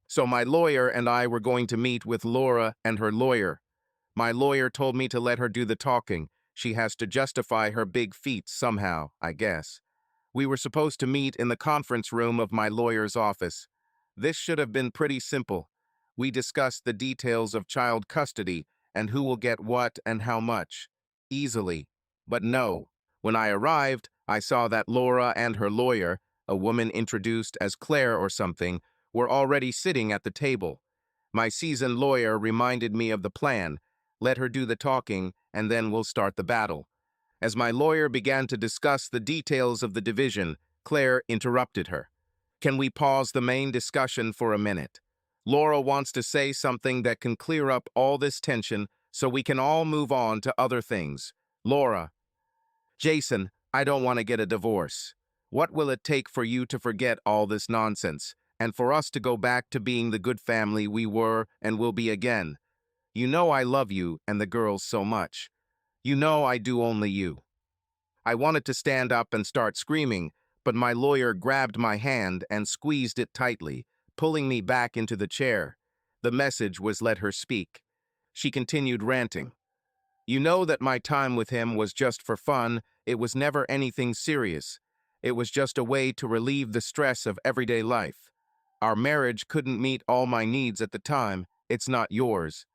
So my lawyer and I were going to meet with Laura and her lawyer. My lawyer told me to let her do the talking. She has to justify her big feats somehow, I guess. We were supposed to meet in the conference room of my lawyer's office. This should have been pretty simple. We discussed the details of child custody and who will get what and how much. Easily. But no. When I arrived, I saw that Laura and her lawyer, a woman introduced as Claire or something, were already sitting at the table. My seasoned lawyer reminded me of the plan. Let her do the talking, and then we'll start the battle. As my lawyer began to discuss the details of the division, Claire interrupted her. Can we pause the main discussion for a minute? Laura wants to say something that can clear up all this tension so we can all move on to other things. Laura, Jason, I don't want to get a divorce. What will it take for you to forget all this nonsense, and for us to go back to being the good family we were and will be again? You know I love you and the girls so much. You know I do only you. I wanted to stand up and start screaming, but my lawyer grabbed my hand and squeezed it tightly, pulling me back into the chair. The message was let her speak. She continued ranting. You know that my time with him was just for fun. It was never anything serious. It was just a way to relieve the stress of everyday life. Our marriage couldn't meet all my needs at the time. It's not yours.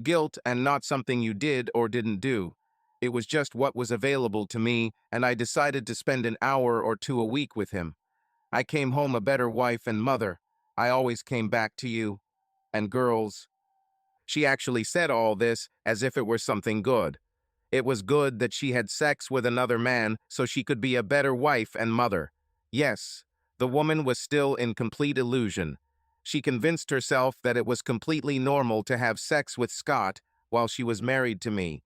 Guilt and not something you did or didn't do. It was just what was available to me, and I decided to spend an hour or two a week with him. I came home a better wife and mother. I always came back to you. And girls. She actually said all this as if it were something good. It was good that she had sex with another man so she could be a better wife and mother. Yes, the woman was still in complete illusion. She convinced herself that it was completely normal to have sex with Scott while she was married to me,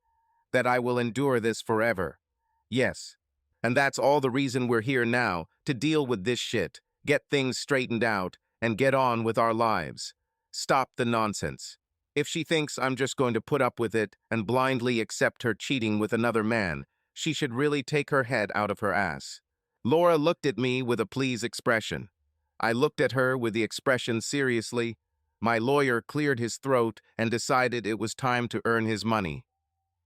that I will endure this forever. Yes. And that's all the reason we're here now, to deal with this shit, get things straightened out, and get on with our lives. Stop the nonsense. If she thinks I'm just going to put up with it and blindly accept her cheating with another man, she should really take her head out of her ass. Laura looked at me with a pleased expression. I looked at her with the expression seriously. My lawyer cleared his throat and decided it was time to earn his money.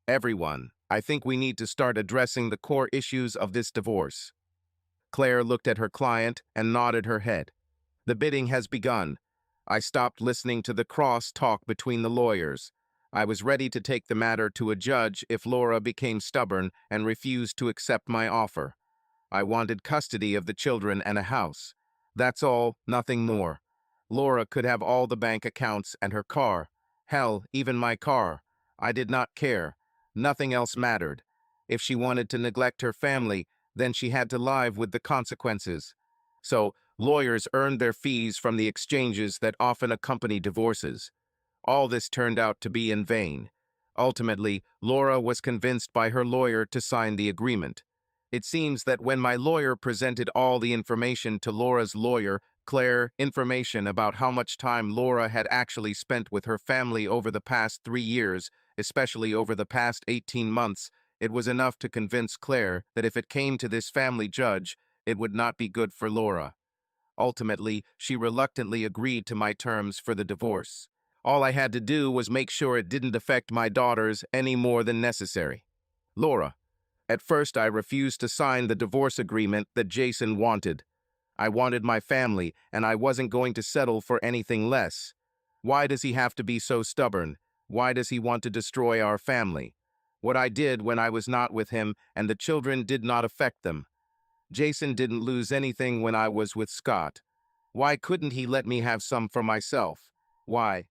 Everyone, I think we need to start addressing the core issues of this divorce. Claire looked at her client and nodded her head. The bidding has begun. I stopped listening to the cross-talk between the lawyers. I was ready to take the matter to a judge if Laura became stubborn and refused to accept my offer. I wanted custody of the children and a house. That's all, nothing more. Laura could have all the bank accounts and her car. Hell, even my car. I did not care. Nothing else mattered. If she wanted to neglect her family, then she had to live with the consequences. So, lawyers earned their fees from the exchanges that often accompany divorces. All this turned out to be in vain. Ultimately, Laura was convinced by her lawyer to sign the agreement. It seems that when my lawyer presented all the information to Laura's lawyer, Claire, information about how much time Laura had actually spent with her family over the past 3 years, especially over the past 18 months, it was enough to convince Claire that if it came to this family judge, it would not be good for Laura. Ultimately, she reluctantly agreed to my terms for the divorce. All I had to do was make sure it didn't affect my daughters any more than necessary. Laura. At first, I refused to sign the divorce agreement that Jason wanted. I wanted my family, and I wasn't going to settle for anything less. Why does he have to be so stubborn? Why does he want to destroy our family? What I did when I was not with him and the children did not affect them. Jason didn't lose anything when I was with Scott. Why couldn't he let me have some for myself? Why?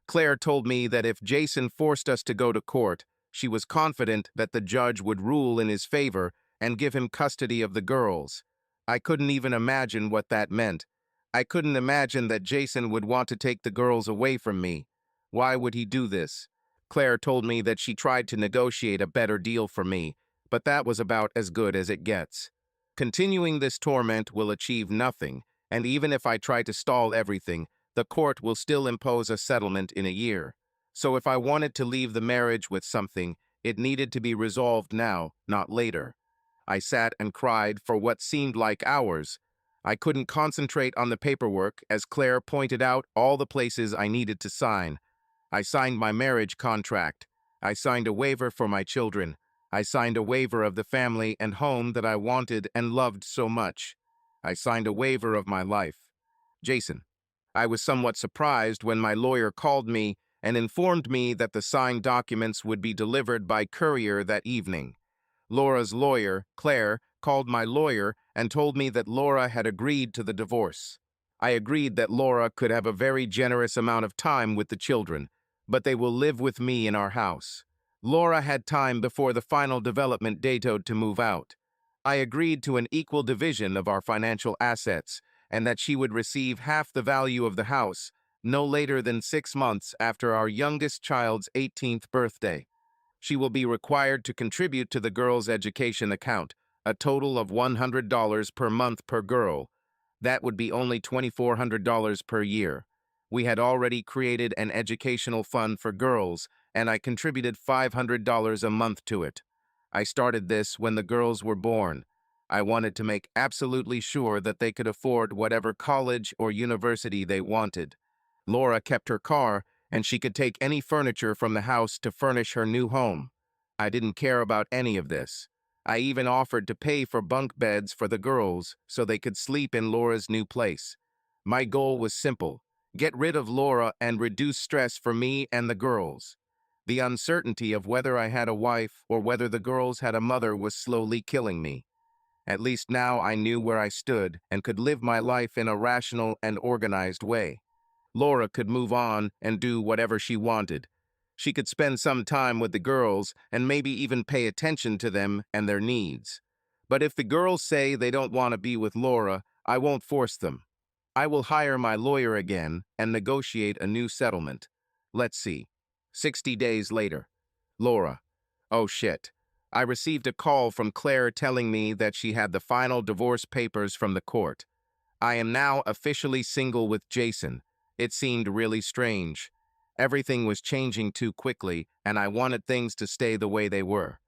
Claire told me that if Jason forced us to go to court, she was confident that the judge would rule in his favor and give him custody of the girls. I couldn't even imagine what that meant. I couldn't imagine that Jason would want to take the girls away from me. Why would he do this? Claire told me that she tried to negotiate a better deal for me, but that was about as good as it gets. Continuing this torment will achieve nothing, and even if I try to stall everything, the court will still impose a settlement in a year. So if I wanted to leave the marriage with something, it needed to be resolved now, not later. I sat and cried for what seemed like hours. I couldn't concentrate on the paperwork as Claire pointed out all the places I needed to sign. I signed my marriage contract. I signed a waiver for my children. I signed a waiver of the family and home that I wanted and loved so much. I signed a waiver of my life. Jason. I was somewhat surprised when my lawyer called me and informed me that the signed documents would be delivered by courier that evening. Laura's lawyer, Claire, called my lawyer and told me that Laura had agreed to the divorce. I agreed that Laura could have a very generous amount of time with the children, but they will live with me in our house. Laura had time before the final development datoed to move out. I agreed to an equal division of our financial assets and that she would receive half the value of the house no later than 6 months after our youngest child's 18th birthday. She will be required to contribute to the girl's education account, a total of $100 per month per girl. That would be only $2,400 per year. We had already created an educational fund for girls, and I contributed $500 a month to it. I started this when the girls were born. I wanted to make absolutely sure that they could afford whatever college or university they wanted. Laura kept her car, and she could take any furniture from the house to furnish her new home. I didn't care about any of this. I even offered to pay for bunk beds for the girls so they could sleep in Laura's new place. My goal was simple: get rid of Laura and reduce stress for me and the girls. The uncertainty of whether I had a wife or whether the girls had a mother was slowly killing me. At least now I knew where I stood and could live my life in a rational and organized way. Laura could move on and do whatever she wanted. She could spend some time with the girls and maybe even pay attention to them and their needs. But if the girls say they don't want to be with Laura, I won't force them. I will hire my lawyer again and negotiate a new settlement. Let's see. 60 days later. Laura. Oh shit. I received a call from Claire telling me that she had the final divorce papers from the court. I am now officially single with Jason. It seemed really strange. Everything was changing too quickly, and I wanted things to stay the way they were.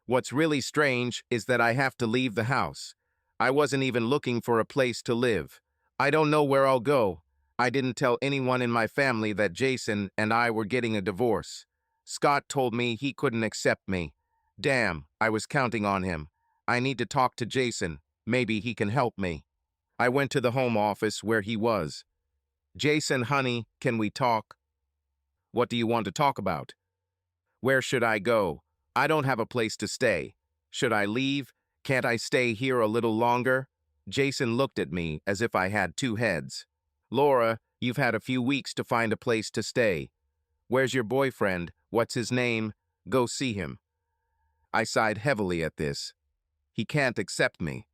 What's really strange is that I have to leave the house. I wasn't even looking for a place to live. I don't know where I'll go. I didn't tell anyone in my family that Jason and I were getting a divorce. Scott told me he couldn't accept me. Damn, I was counting on him. I need to talk to Jason. Maybe he can help me. I went to the home office where he was. Jason, honey, can we talk? What do you want to talk about? Where should I go? I don't have a place to stay. Should I leave? Can't I stay here a little longer? Jason looked at me as if I had two heads. Laura, you've had a few weeks to find a place to stay. Where's your boyfriend? What's his name? Go see him. I sighed heavily at this. He can't accept me.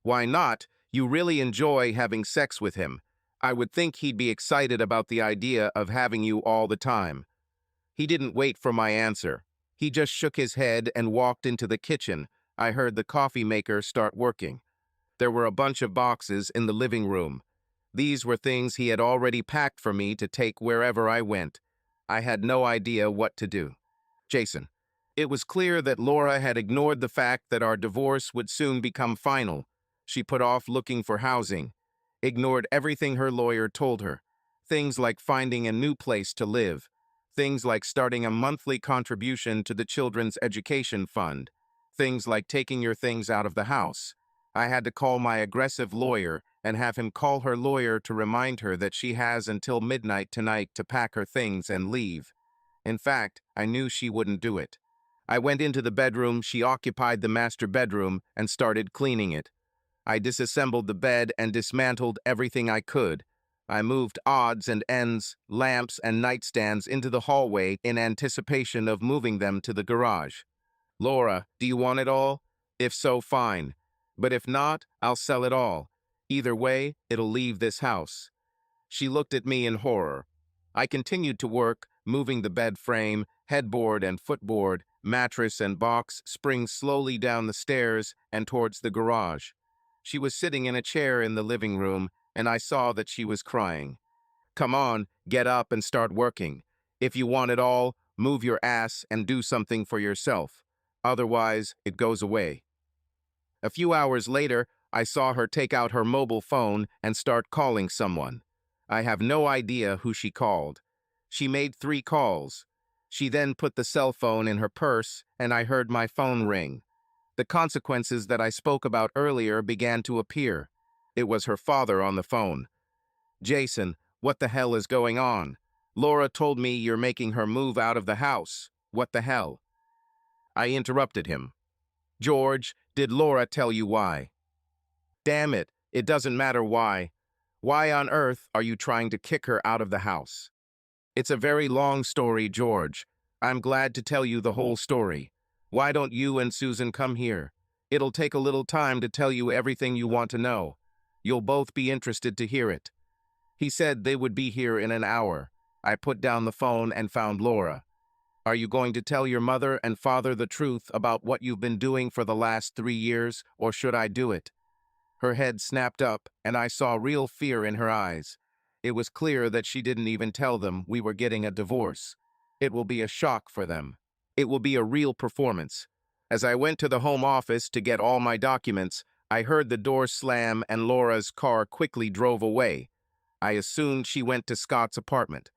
Why not? You really enjoy having sex with him. I would think he'd be excited about the idea of having you all the time. He didn't wait for my answer. He just shook his head and walked into the kitchen. I heard the coffee maker start working. There were a bunch of boxes in the living room. These were things he had already packed for me to take wherever I went. I had no idea what to do. Jason. It was clear that Laura had ignored the fact that our divorce would soon become final. She put off looking for housing, ignored everything her lawyer told her. Things like finding a new place to live. Things like starting a monthly contribution to the children's education fund. Things like taking your things out of the house. I had to call my aggressive lawyer and have him call her lawyer to remind her that she has until midnight tonight to pack her things and leave. In fact, I knew she wouldn't do it. I went into the bedroom she occupied, the master bedroom, and started cleaning it. I disassembled the bed and dismantled everything I could. I moved odds and ends, lamps and nightstands into the hallway in anticipation of moving them to the garage. Laura, do you want it all? If so, fine. But if not, I'll sell it all. Either way, it'll leave this house. She looked at me in horror. I continued to work, moving the bed frame, headboard and footboard, mattress and box spring slowly down the stairs and towards the garage. She was sitting in a chair in the living room, and I saw that she was crying. Come on, get up and start working. If you want it all, move your ass and do something for yourself. Otherwise, it goes away. A few hours later, I saw her take out her mobile phone and start calling someone. I have no idea who she called. She made 3 calls. She then put the cell phone in her purse, and I heard my phone ring. The consequences that I spoke about earlier began to appear. It was her father on the phone. Jason, what the hell is going on? Laura told me you're making her move out of the house. What the hell? I interrupted him. George, did Laura tell you why? Damn it, it doesn't matter why. Why on earth are you trying to kick her out of the house? It's a very long story, George. I'm glad to tell you the whole story. Why don't you and Susan come here? It'll take a little time to tell you everything you want to know. You'll both be interested to hear it. He said they would be here in an hour. I put down the phone and found Laura. Are you going to tell your mother and father the truth about what you've been doing for the last 3 years, or should I do it? Her head snapped up, and I saw real fear in her eyes. It was clear that she didn't even tell them we were getting a divorce. It will be a shock for them. It will be a real performance. As I went to the home office to get all my documents, I heard the door slam and Laura's car quickly drove away. I assumed she went to Scott's apartment.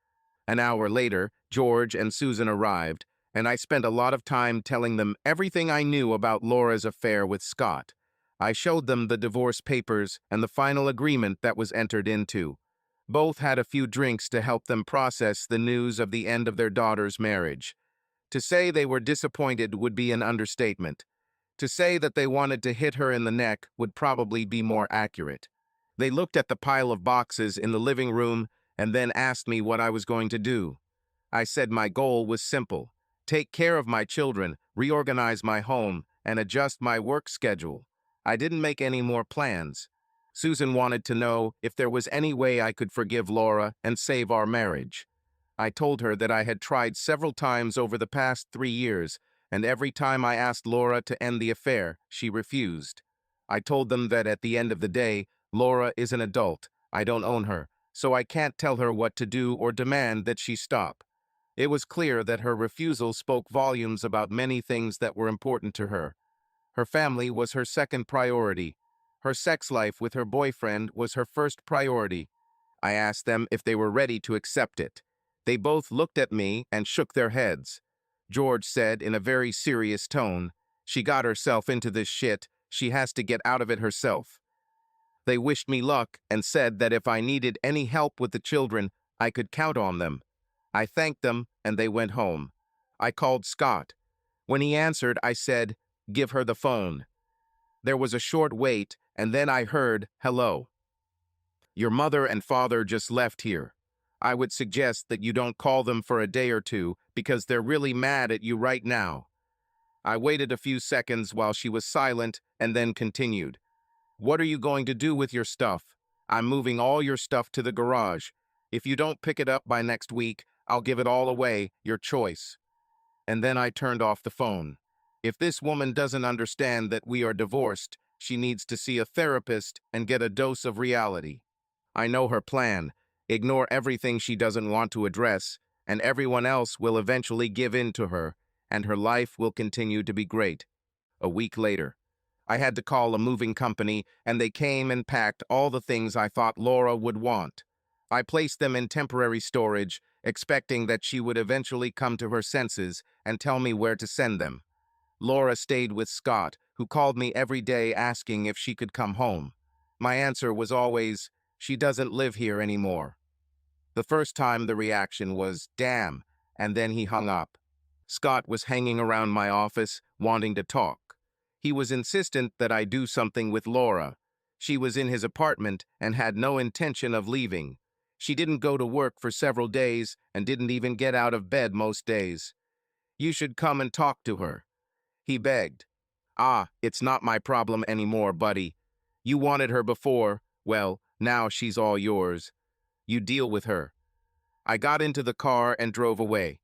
An hour later, George and Susan arrived, and I spent a lot of time telling them everything I knew about Laura's affair with Scott. I showed them the divorce papers and the final agreement that was entered into. Both had a few drinks to help them process the news of the end of their daughter's marriage. To say they were disappointed would be an understatement. To say that they wanted to hit her in the neck would probably be more accurate. They looked at the pile of boxes in the living room and then asked me what I was going to do. I said my goal was simple: take care of my children, reorganize my home, and adjust my work schedule. I didn't make any more plans. Susan wanted to know if there was any way I could forgive Laura and save our marriage. I told her that I had tried several times over the past 3 years, and every time I asked Laura to end the affair, she refused. I told them that at the end of the day, Laura is an adult. I don't own her, so I can't tell her what to do or demand that she stop. It was clear that her refusal spoke volumes about many things that were important to her. Her family was her second priority. Her sex life with her boyfriend was her first priority. I asked them if they were ready to accept it. They both looked at me and shook their heads. George said in a very serious tone, "She got herself into this shit. She has to get out of it herself." They wished me luck and said that if I needed any help with the children, I could count on them. I thanked them and they went home. I called Scott. When he answered, I said, "Give her the phone." There was a short wait, and then I heard, "Hello. Your mother and father just left here. I would suggest that you don't call them for a day or two because they're really mad at you right now." I waited a few seconds while she was silent and then continued. "What are you going to do with your stuff? I'm moving all your stuff to the garage. If you don't pick it up by next week, I'll give it all away, your choice." And then I turned off the phone. If this woman doesn't understand that we are divorced, she needs to see a therapist and get a dose of reality. I know her plan: ignore everything she doesn't want to address, and everyone else will eventually give in to her, and her life will continue to be great. A week later, I had to call a moving company, and they came and packed all the things I thought Laura would want. I placed them in temporary storage, expecting that she would eventually come to her senses and tell me where to send them. Laura stayed with Scott, who called me every day asking if she could come home. My answer was always, "She doesn't live here anymore." The first time the reaction was, "Damn," and then he hung up. Scott was hanging around my office, wanting to talk. He was insistent that I do something with Laura. She was in his apartment and had no intention of leaving. She didn't go to work for several days and didn't even get out of bed most days. "You should come and talk to her," he begged. "Ah, it's not my problem anymore, buddy. You wanted her before. Well, now she's all yours. You deal with her." I got into the car and drove away.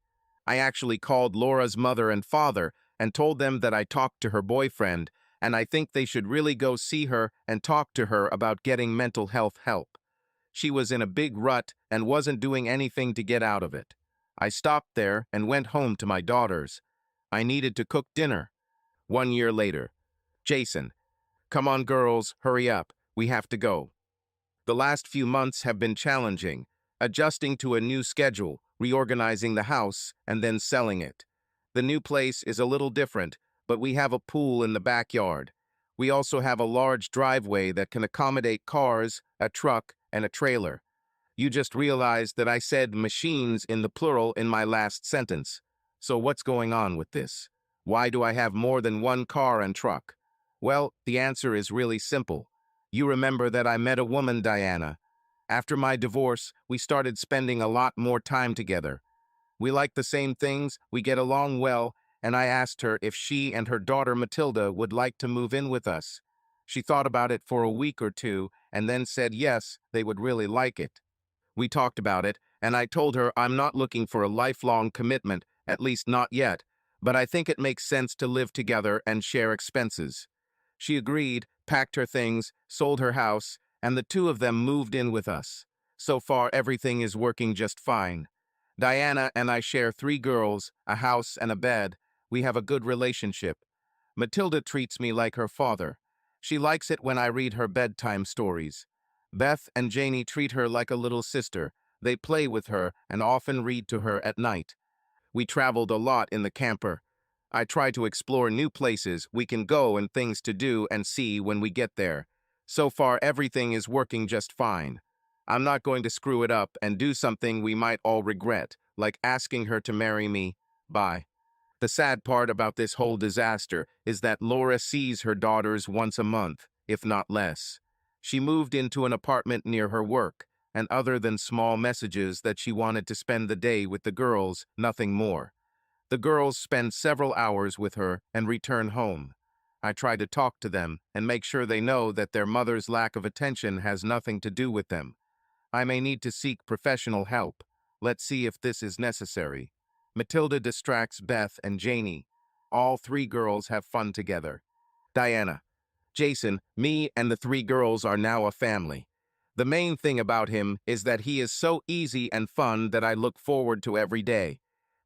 I actually called Laura's mother and father and told them that I talked to her boyfriend, and I think they should really go see her and talk to her about getting mental health help. She was in a big rut and wasn't doing anything to get out of it. I stopped there and went home to my daughters. I needed to cook dinner. 1 year later. "Jason, come on girls, hurry up. We have to go." The last few months have been challenging, adjusting to a new schedule, reorganizing the house, and then selling it. The new place is a little different, but we have a pool in the backyard. We also have a large driveway that can accommodate cars, a truck, and a trailer. You just realized that I said machines in the plural in my last sentence. So what's going on with this? Why do I have more than one car and truck? Well, the answer is really simple. You remember that I met a woman, Diana. After my divorce, we started spending a lot more time together. We like the same things, we get along well, and I asked her if she and her daughter Matilda would like to move in with us. She thought about it for a week or two and then said yes, they would really like it. We talked about it, and I told her I'm not looking for a lifelong commitment, at least not yet, but I think it makes sense to live together and share expenses. She agreed, packed her things, sold her house, and the two of them moved in with us. So far, everything is working just fine. Diana and I share 3 girls, a house, and a bed. We have a good relationship. Matilda treats me like her father. She likes it when I read her bedtime stories. Beth and Janie treat her like a little sister. They play with her and often read to her at night. We traveled a lot in the camper. I try to explore new places we can go and things to do and see when we get there. So far, everything is working just fine. I'm not going to screw it up and do something we might all regret, like asking her to marry me. Bye. The sad part about this whole disaster is that Laura sees her daughters once a month, if not less. She moved into an apartment near her work, and other than small messages that she wanted to spend the day with the girls, nothing more. The girls spend several hours with her and return home. I try to talk to them and make sure they know that their mother's lack of attention has nothing to do with them. I may need to seek professional help. Let's see if this is necessary. Matilda distracts Beth and Janie. All 3 girls have fun together. Diana. Jason, me and the 3 girls are now a family. The main thing about him is that he is so easy and fun that I look forward to every day.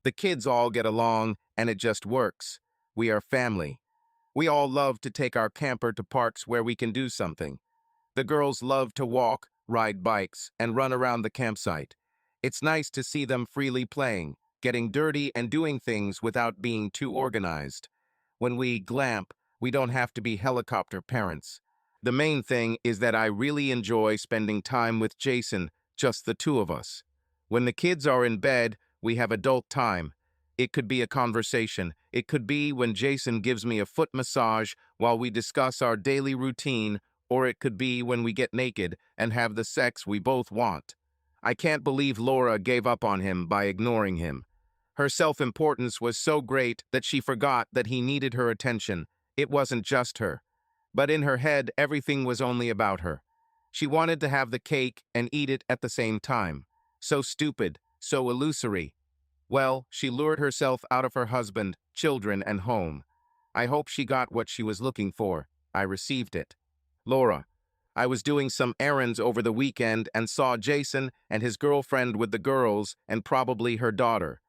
The kids all get along, and it just works. We are family. We all love to take our camper to parks where we can do something. The girls love to walk, ride bikes, and run around the campsite. It's nice to see them freely playing, getting dirty and doing things without being too organized. When we glamp, we don't have to be helicopter parents. The main thing is that I really enjoy spending time with Jason, just the two of us. When the kids are in bed, we have adult time. It could be a conversation. It could be when Jason gives me a foot massage while we discuss our daily routine, or it could be when we get naked and have the sex we both want. I can't believe Laura gave up on him by ignoring him. Her self-importance was so great that she forgot that he needed her attention. It wasn't just her. But in her head, everything was only about her. She wanted to have the cake and eat it at the same time. So stupid, so illusory. Well, she lured herself out of her husband, children, and home. I hope she got what she was looking for. I received it. Laura. I was doing some errands over the weekend and saw Jason and his girlfriend with the girls and probably her daughter.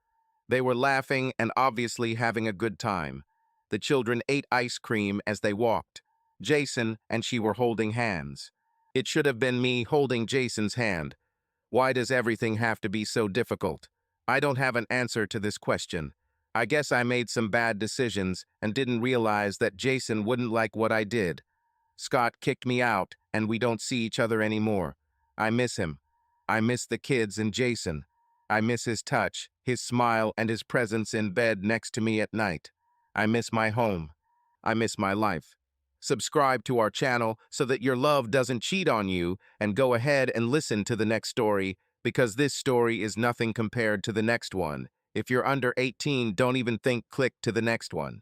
They were laughing and obviously having a good time. The children ate ice cream as they walked. Jason and she were holding hands. It should have been me holding Jason's hand. Why does everything have to be so difficult? I don't have an answer to this question. I guess I made some bad decisions and didn't realize that Jason wouldn't like what I did. Scott kicked me out, and we don't see each other anymore. I miss him. I miss the kids and Jason. I miss his touch, his smile, and his presence in bed next to me at night. I miss my home. I miss my life. Subscribe to our channel so that your love doesn't cheat on you, and go ahead and listen to the next story, because this story is nothing compared to the next one. If you're under 18, don't even think click to the next one.